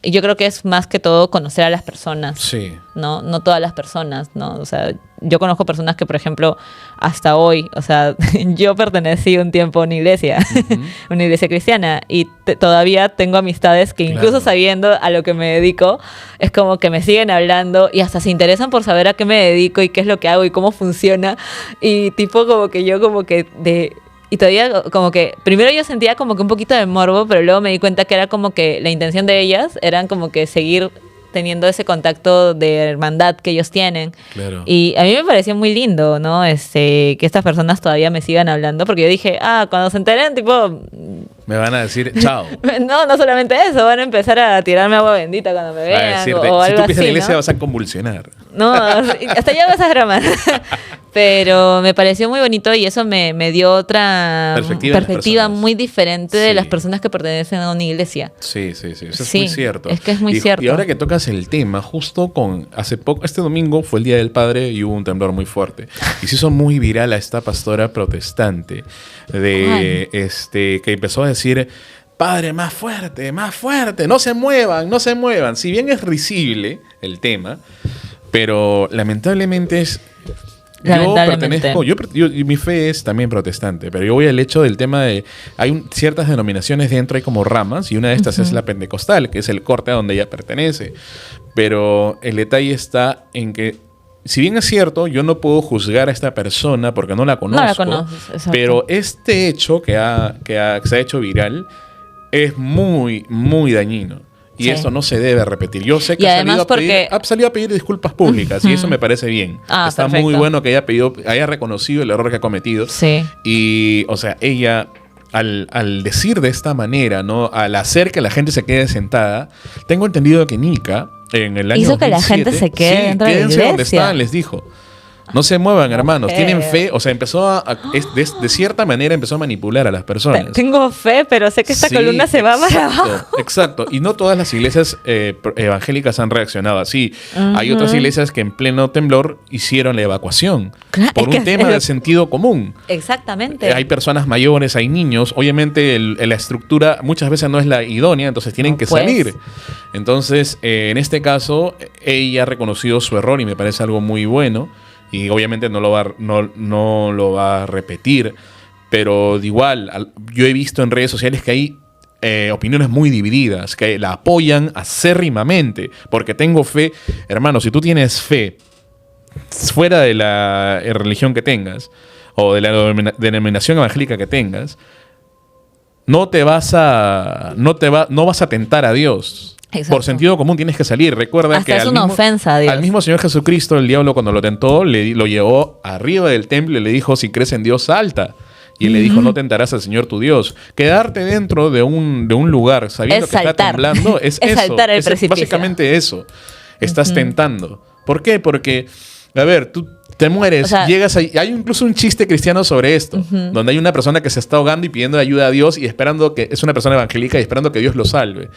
yo creo que es más que todo conocer a las personas, Sí. ¿no? No todas las personas, ¿no? O sea, yo conozco personas que, por ejemplo, hasta hoy, o sea, yo pertenecí un tiempo a una iglesia, una iglesia cristiana, y todavía tengo amistades que incluso sabiendo a lo que me dedico, es como que me siguen hablando y hasta se interesan por saber a qué me dedico y qué es lo que hago y cómo funciona. Y tipo como que yo como que y todavía como que primero yo sentía como que un poquito de morbo, pero luego me di cuenta que era como que la intención de ellas eran como que seguir teniendo ese contacto de hermandad que ellos tienen. Claro. Y a mí me pareció muy lindo, ¿no? Que estas personas todavía me sigan hablando, porque yo dije, cuando se enteren, tipo... Me van a decir, chao. No solamente eso, van a empezar a tirarme agua bendita cuando me vean, decirte, o algo si tú pisas así, la iglesia, ¿no? vas a convulsionar. No, hasta ya esas bromas. Pero me pareció muy bonito y eso me dio otra perspectiva muy diferente de las personas que pertenecen a una iglesia. Sí, eso es muy cierto. Es que es muy cierto. Y ahora que tocas el tema, justo hace poco, este domingo fue el Día del Padre y hubo un temblor muy fuerte. Y se hizo muy viral a esta pastora protestante que empezó a decir: Padre, más fuerte, no se muevan. Si bien es risible el tema, pero lamentablemente es... Mi fe es también protestante, pero yo voy al hecho del tema de... Hay ciertas denominaciones dentro, hay como ramas, y una de estas es la pentecostal, que es el corte a donde ella pertenece. Pero el detalle está en que, si bien es cierto, yo no puedo juzgar a esta persona porque no la conozco, no la conoces, exacto. Pero este hecho que se ha hecho viral es muy, muy dañino. Y eso no se debe repetir. Yo sé que ha salido a pedir disculpas públicas y eso me parece bien. Está perfecto. Muy bueno que haya reconocido el error que ha cometido. Sí. Y, o sea, ella, al decir de esta manera, ¿no? Al hacer que la gente se quede sentada, tengo entendido que Nika, en el año hizo 2007, que la gente se quede dentro de la iglesia. Donde están, les dijo. No se muevan, hermanos. Tienen fe. O sea, de cierta manera empezó a manipular a las personas. Tengo fe, pero sé que esta columna se va para abajo. Exacto. Y no todas las iglesias evangélicas han reaccionado así. Hay otras iglesias que en pleno temblor hicieron la evacuación. Claro, por un tema de sentido común. Exactamente. Hay personas mayores, hay niños. Obviamente la estructura muchas veces no es la idónea, entonces tienen que salir. Entonces, en este caso, ella ha reconocido su error y me parece algo muy bueno. Y obviamente no lo va a repetir, pero de igual, yo he visto en redes sociales que hay opiniones muy divididas, que la apoyan acérrimamente, porque tengo fe. Hermano, si tú tienes fe fuera de la religión que tengas, o de la denominación evangélica que tengas, no vas a tentar a Dios. Exacto. Por sentido común tienes que salir. Recuerda hasta que es una ofensa a Dios. Al mismo Señor Jesucristo, el diablo cuando lo tentó, lo llevó arriba del templo y le dijo: si crees en Dios, salta. Y él le dijo: no tentarás al Señor tu Dios. Quedarte dentro de un lugar sabiendo que está temblando es eso. Saltar el precipicio. Básicamente eso. Estás tentando. ¿Por qué? Porque, a ver, tú te mueres, o sea, llegas ahí. Hay incluso un chiste cristiano sobre esto, donde hay una persona que se está ahogando y pidiendo ayuda a Dios y esperando que... Es una persona evangélica y esperando que Dios lo salve.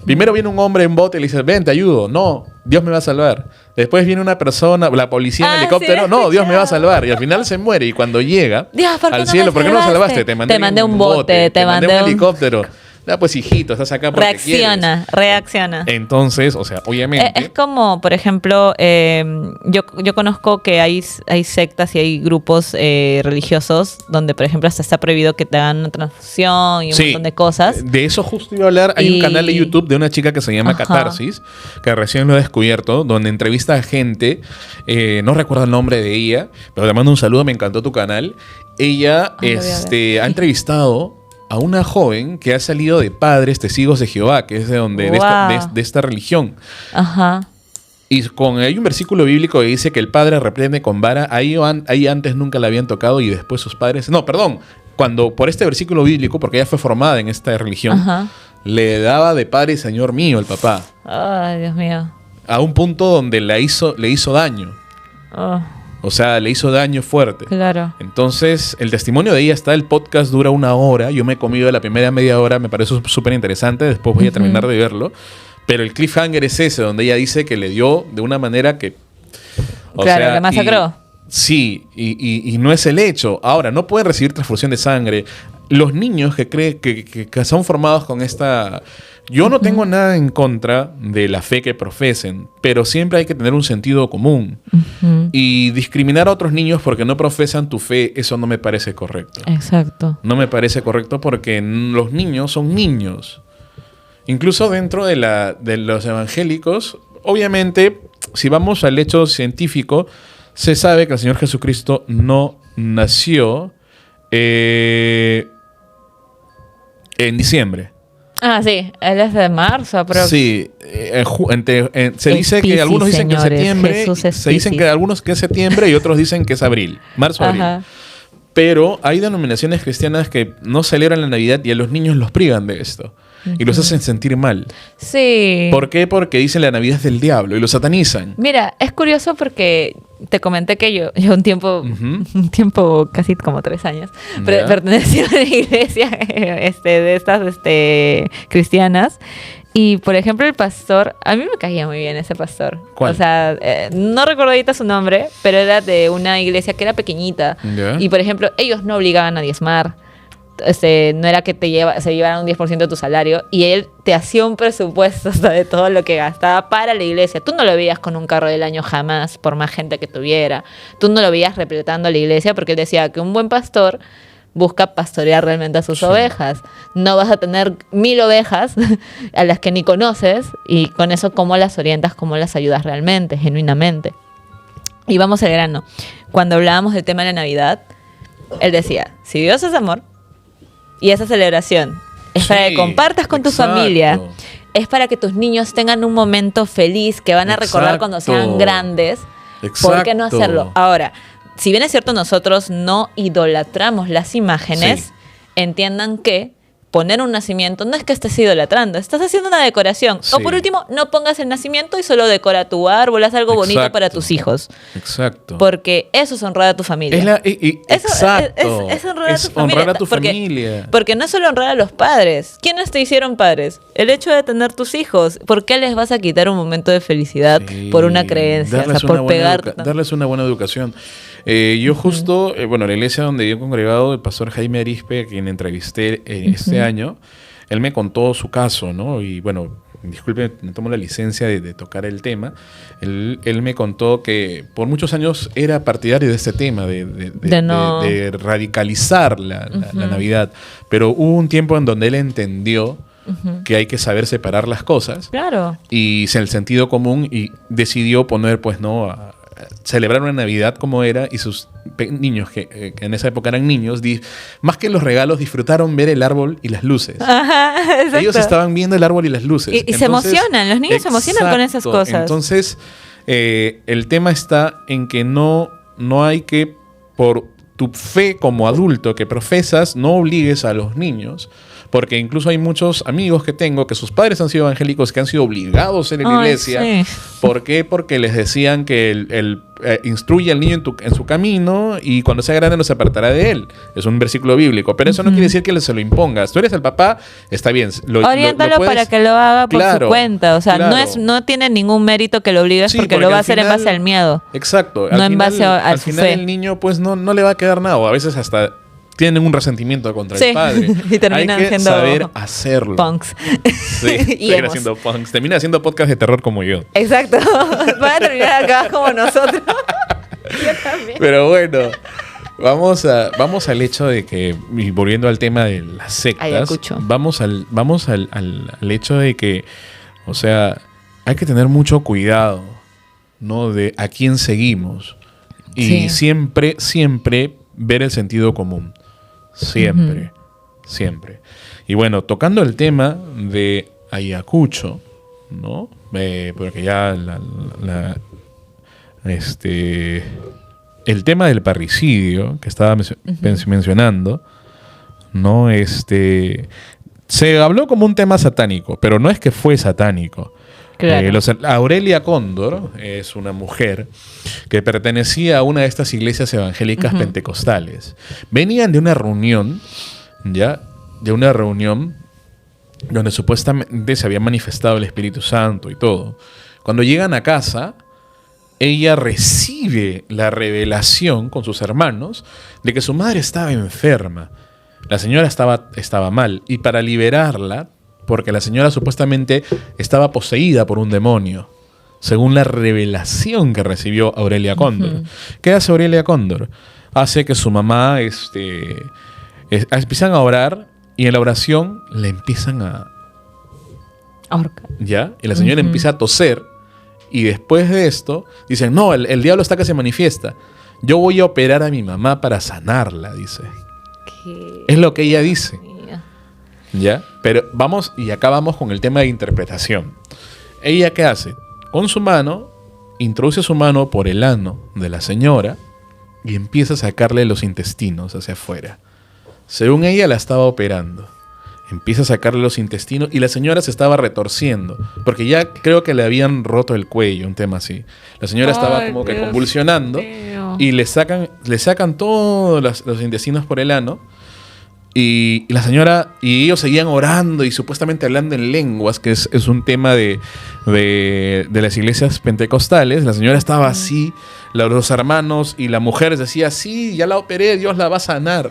Primero viene un hombre en bote y le dice: ven, te ayudo. No, Dios me va a salvar. Después viene una persona, la policía en helicóptero. No, Dios me va a salvar. Y al final se muere. Y cuando llega al cielo, ¿por qué no lo salvaste? Te mandé un bote, te mandé un helicóptero. Pues hijito, estás acá porque reacciona. Entonces, o sea, obviamente... Es como, por ejemplo, yo conozco que hay sectas y hay grupos religiosos donde, por ejemplo, hasta está prohibido que te hagan una transfusión y un montón de cosas. De eso justo iba a hablar. Hay un canal de YouTube de una chica que se llama Catarsis, que recién lo he descubierto, donde entrevista a gente, no recuerdo el nombre de ella, pero te mando un saludo, me encantó tu canal. Ella ha entrevistado a una joven que ha salido de padres testigos de Jehová, que es de esta religión. Ajá. Y hay un versículo bíblico que dice que el padre reprende con vara. Ahí antes nunca la habían tocado y después sus padres... No, perdón. Cuando por este versículo bíblico, porque ella fue formada en esta religión, le daba de padre Señor mío el papá. Ay, Dios mío. A un punto donde le hizo daño. O sea, le hizo daño fuerte. Claro. Entonces, el testimonio de ella está, el podcast dura 1 hora. Yo me he comido la primera media hora, me parece súper interesante. Después voy a terminar de verlo. Pero el cliffhanger es ese, donde ella dice que le dio de una manera que... le masacró. Sí, y no es el hecho. Ahora, no pueden recibir transfusión de sangre. Los niños que son formados con esta Yo no tengo nada en contra de la fe que profesen, pero siempre hay que tener un sentido común. Y discriminar a otros niños porque no profesan tu fe, eso no me parece correcto. Exacto. No me parece correcto porque los niños son niños. Incluso dentro de los evangélicos, obviamente, si vamos al hecho científico, se sabe que el Señor Jesucristo no nació en diciembre. Ah, sí, él es de marzo, pero... Sí, se dice que algunos dicen que es septiembre, se dicen que algunos que es septiembre y otros dicen que es abril, marzo-abril. Pero hay denominaciones cristianas que no celebran la Navidad y a los niños los privan de esto. Y los hacen sentir mal. Sí. ¿Por qué? Porque dicen la Navidad es del diablo y lo satanizan. Mira, es curioso porque te comenté que yo un tiempo, casi como 3 años, pertenecía a una iglesia de estas cristianas. Y, por ejemplo, el pastor, a mí me caía muy bien ese pastor. ¿Cuál? O sea, no recuerdo ahorita su nombre, pero era de una iglesia que era pequeñita. Y, por ejemplo, ellos no obligaban a diezmar. No era que se llevaran un 10% de tu salario, y él te hacía un presupuesto de todo lo que gastaba para la iglesia. Tú no lo veías con un carro del año jamás, por más gente que tuviera. Tú no lo veías repletando la iglesia, porque él decía que un buen pastor busca pastorear realmente a sus ovejas. No vas a tener 1000 ovejas a las que ni conoces, y con eso cómo las orientas, cómo las ayudas realmente, genuinamente. Y vamos al grano. Cuando hablábamos del tema de la Navidad, él decía, si Dios es amor, y esa celebración es para que compartas con tu familia, es para que tus niños tengan un momento feliz que van a recordar cuando sean grandes. ¿Por qué no hacerlo? Ahora, si bien es cierto, nosotros no idolatramos las imágenes, entiendan que poner un nacimiento no es que estés idolatrando, estás haciendo una decoración. O por último, no pongas el nacimiento y solo decora tu árbol, haz algo bonito para tus hijos. Exacto. Porque eso es honrar a tu familia. Exacto. Es honrar a tu familia. Porque no es solo honrar a los padres. ¿Quiénes te hicieron padres? El hecho de tener tus hijos. ¿Por qué les vas a quitar un momento de felicidad por una creencia? Darles una buena educación. Yo justo, la iglesia donde yo he congregado, el pastor Jaime Arispe, a quien entrevisté este año, él me contó su caso, ¿no? Y bueno, disculpe, me tomo la licencia de tocar el tema. Él me contó que por muchos años era partidario de este tema, de radicalizar la Navidad. Pero hubo un tiempo en donde él entendió que hay que saber separar las cosas. Claro. Y el sentido común, y decidió poner, celebrar una Navidad como era, y sus niños, que en esa época eran niños, más que los regalos, disfrutaron ver el árbol y las luces. Ellos estaban viendo el árbol y las luces. Y se emocionan, los niños se emocionan con esas cosas. Entonces, el tema está en que no hay que, por tu fe como adulto que profesas, no obligues a los niños. Porque incluso hay muchos amigos que tengo que sus padres han sido evangélicos, que han sido obligados en la iglesia. Sí. ¿Por qué? Porque les decían que instruye al niño en su camino, y cuando sea grande no se apartará de él. Es un versículo bíblico. Pero eso no quiere decir que se lo impongas. Tú eres el papá, está bien. Oriéntalo para que lo haga por su cuenta. O sea, no tiene ningún mérito que lo obligues, porque lo va a hacer en base al miedo. Exacto. En base a su fe. El niño no le va a quedar nada. O a veces hasta tienen un resentimiento contra el padre. Y terminan hay que siendo saber hacerlo. Punks. Sí, termina haciendo punks. Termina haciendo podcast de terror como yo. Exacto. Van a terminar acá como nosotros. Yo también. Pero bueno, vamos al hecho de que, y volviendo al tema de las sectas, vamos al hecho de que, o sea, hay que tener mucho cuidado, ¿no? De a quién seguimos. Y siempre ver el sentido común. Siempre. Y bueno, tocando el tema de Ayacucho, ¿no? Porque ya el tema del parricidio que estaba mencionando, ¿no? Se habló como un tema satánico, pero no es que fue satánico. Claro. Aurelia Cóndor es una mujer que pertenecía a una de estas iglesias evangélicas pentecostales. Venían de una reunión, donde supuestamente se había manifestado el Espíritu Santo y todo. Cuando llegan a casa, ella recibe la revelación con sus hermanos de que su madre estaba enferma. La señora estaba mal, y para liberarla, porque la señora supuestamente estaba poseída por un demonio, según la revelación que recibió Aurelia Cóndor. ¿Qué hace Aurelia Cóndor? Hace que su mamá empiezan a orar y en la oración le empiezan a... Ahorca. ¿Ya? Y la señora empieza a toser y después de esto dicen, no, el diablo está que se manifiesta. Yo voy a operar a mi mamá para sanarla, dice. ¿Qué? Es lo que ella dice. ¿Ya? Pero vamos, y acá vamos con el tema de interpretación. ¿Ella qué hace? Con su mano, introduce su mano por el ano de la señora y empieza a sacarle los intestinos hacia afuera. Según ella la estaba operando. Empieza a sacarle los intestinos y la señora se estaba retorciendo, porque ya creo que le habían roto el cuello, un tema así. La señora estaba como que convulsionando y le sacan todos los intestinos por el ano. Y la señora y ellos seguían orando y supuestamente hablando en lenguas, que es un tema de las iglesias pentecostales. La señora estaba así, los hermanos y la mujer decía, sí, ya la operé, Dios la va a sanar.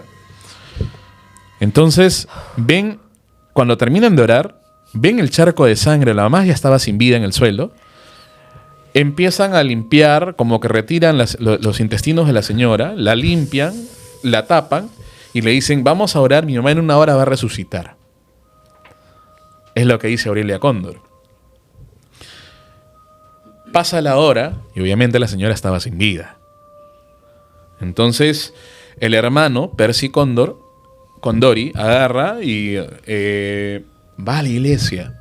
Entonces, cuando terminan de orar, ven el charco de sangre, la mamá ya estaba sin vida en el suelo, empiezan a limpiar, como que retiran los intestinos de la señora, la limpian, la tapan, y le dicen, vamos a orar, mi mamá en 1 hora va a resucitar. Es lo que dice Aurelia Cóndor. Pasa la hora y obviamente la señora estaba sin vida. Entonces el hermano, Percy Condori, agarra y va a la iglesia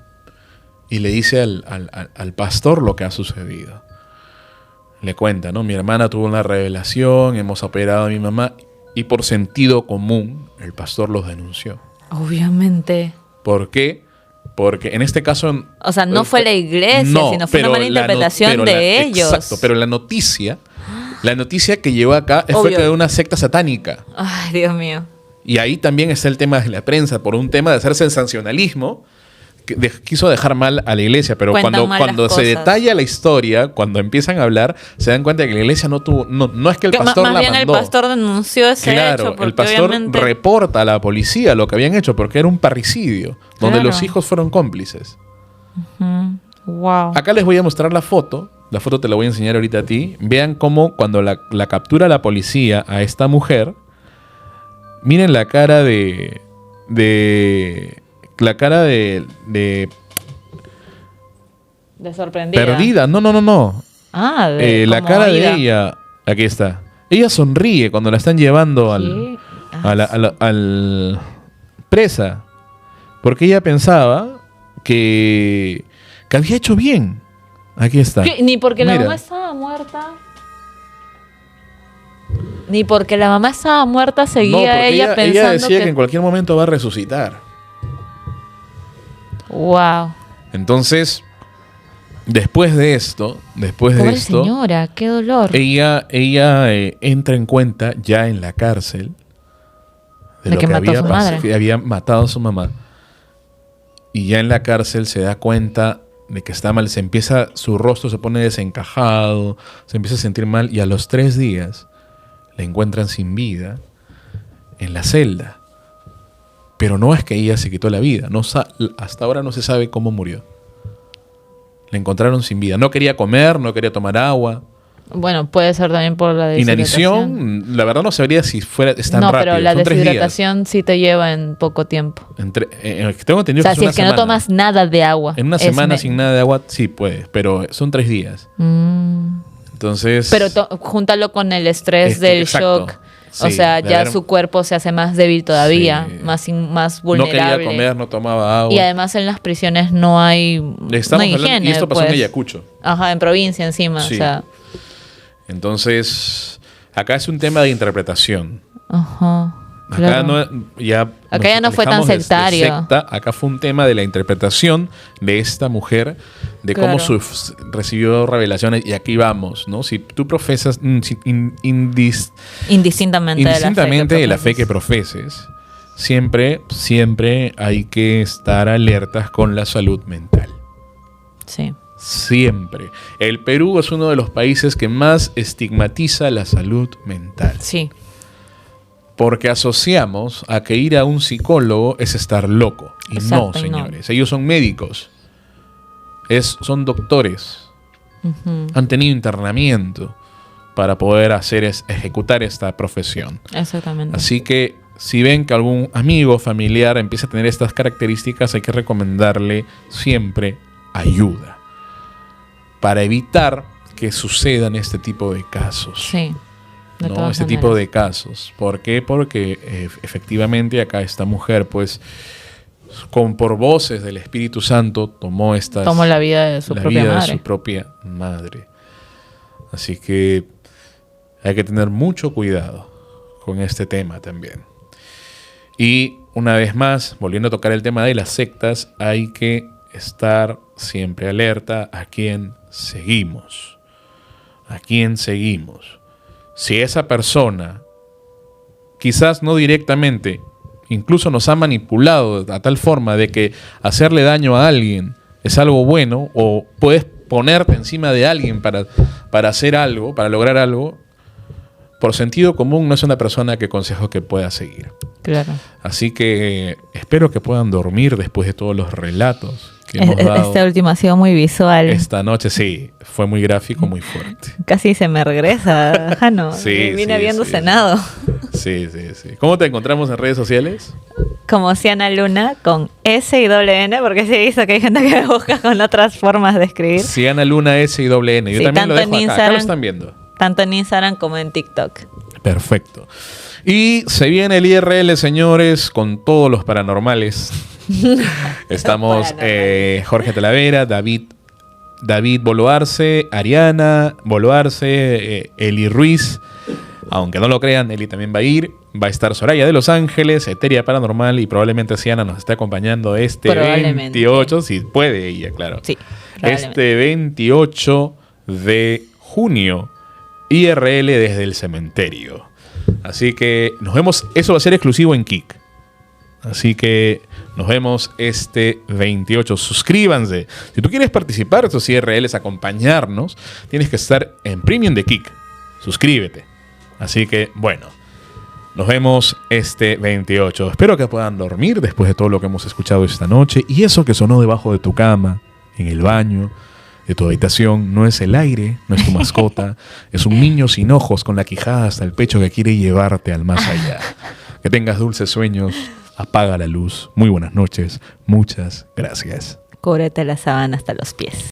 y le dice al pastor lo que ha sucedido. Le cuenta, ¿no? Mi hermana tuvo una revelación, hemos operado a mi mamá. Y por sentido común, el pastor los denunció. Obviamente. ¿Por qué? Porque en este caso... O sea, no fue la iglesia, sino fue una mala interpretación de ellos. Exacto, pero la noticia que llegó acá fue que de una secta satánica. Ay, Dios mío. Y ahí también está el tema de la prensa, por un tema de hacer sensacionalismo, que quiso dejar mal a la iglesia, pero cuando se detalla la historia, cuando empiezan a hablar, se dan cuenta que la iglesia no es que el pastor la mandó. Más bien el pastor denunció ese hecho. Claro, el pastor reporta a la policía lo que habían hecho, porque era un parricidio, donde los hijos fueron cómplices. Wow. Acá les voy a mostrar la foto te la voy a enseñar ahorita a ti. Vean cómo cuando la captura la policía a esta mujer, miren la cara de sorprendida. Perdida. No. La cara de ella. Aquí está. Ella sonríe cuando la están llevando al presa. Porque ella pensaba que había hecho bien. Aquí está. ¿Qué? Ni porque la mamá estaba muerta. Ni porque la mamá estaba muerta seguía ella pensando ella decía que en cualquier momento va a resucitar. Wow. Entonces, después de esto, Pobre señora, qué dolor. Ella entra en cuenta ya en la cárcel de lo que había matado a su madre. Y ya en la cárcel se da cuenta de que está mal, su rostro se pone desencajado, se empieza a sentir mal y a los 3 días la encuentran sin vida en la celda. Pero no es que ella se quitó la vida. Hasta ahora no se sabe cómo murió. La encontraron sin vida. No quería comer, no quería tomar agua. Bueno, puede ser también por la deshidratación. Inanición, la verdad no sabría si es tan rápido. No, pero la deshidratación sí te lleva en poco tiempo. Tengo entendido que si es que no tomas nada de agua. En una semana sin nada de agua, sí puedes, pero son 3 días. Entonces... Pero júntalo con el estrés del shock. Sí, o sea, ya su cuerpo se hace más débil todavía, más vulnerable. No quería comer, no tomaba agua. Y además en las prisiones no hay higiene. Y esto pasó en Ayacucho. Ajá, en provincia encima. Sí. O sea. Entonces, acá es un tema de interpretación. Ajá. Acá ya no fue tan sectario. Acá fue un tema de la interpretación de esta mujer, de cómo recibió revelaciones. Y aquí vamos, ¿no? Si tú profesas indistintamente de la fe que profeses, siempre hay que estar alertas con la salud mental. Sí. Siempre. El Perú es uno de los países que más estigmatiza la salud mental. Sí. Porque asociamos a que ir a un psicólogo es estar loco. Y Exacto, no, y no. señores. Ellos son médicos. Son doctores. Ujú. Han tenido internamiento para poder ejecutar esta profesión. Exactamente. Así que si ven que algún amigo o familiar empieza a tener estas características, hay que recomendarle siempre ayuda para evitar que sucedan este tipo de casos. Sí. De ¿No? todas Este maneras. tipo de casos. ¿Por qué? Porque efectivamente acá esta mujer, pues, por voces del Espíritu Santo, tomó la vida de su propia vida de madre. su propia madre. Así que hay que tener mucho cuidado con este tema también. Y una vez más, volviendo a tocar el tema de las sectas, hay que estar siempre alerta a quién seguimos. A quién seguimos. Si esa persona, quizás no directamente, incluso nos ha manipulado a tal forma de que hacerle daño a alguien es algo bueno, o puedes ponerte encima de alguien para hacer algo, para lograr algo, por sentido común no es una persona que consejo que pueda seguir. Claro. Así que espero que puedan dormir después de todos los relatos que hemos dado. Este último ha sido muy visual. Esta noche. Sí, fue muy gráfico, muy fuerte. Casi se me regresa, Jano. Sí, Vine sí, habiendo sí. cenado. Sí. ¿Cómo te encontramos en redes sociales? Como Ciana Luna con S y doble N, porque se dice que hay gente que me busca con otras formas de escribir. Ciana Luna S y doble N. Yo Sí, también lo tanto dejo en acá. Acá lo Instagram- están viendo. Tanto en Instagram como en TikTok. Perfecto. Y se viene el IRL, señores, con todos los paranormales. Estamos Jorge Talavera, David Boloarse, Ariana Boloarse, Eli Ruiz. Aunque no lo crean, Eli también va a ir. Va a estar Soraya de Los Ángeles, Eteria Paranormal, y probablemente Siana nos esté acompañando este Probablemente. 28, si puede ella, claro. Sí, probablemente. Este 28 de junio, IRL desde el cementerio. Así que nos vemos, eso va a ser exclusivo en Kik. Así que nos vemos este 28. Suscríbanse. Si tú quieres participar de estos IRLs, acompañarnos, tienes que estar en Premium de Kik. Suscríbete. Así que, bueno, nos vemos este 28. Espero que puedan dormir después de todo lo que hemos escuchado esta noche. Y eso que sonó debajo de tu cama, en el baño, de tu habitación, no es el aire, no es tu mascota. Es un niño sin ojos con la quijada hasta el pecho que quiere llevarte al más allá. Que tengas dulces sueños. Apaga la luz. Muy buenas noches. Muchas gracias. Cúbrete la sábana hasta los pies.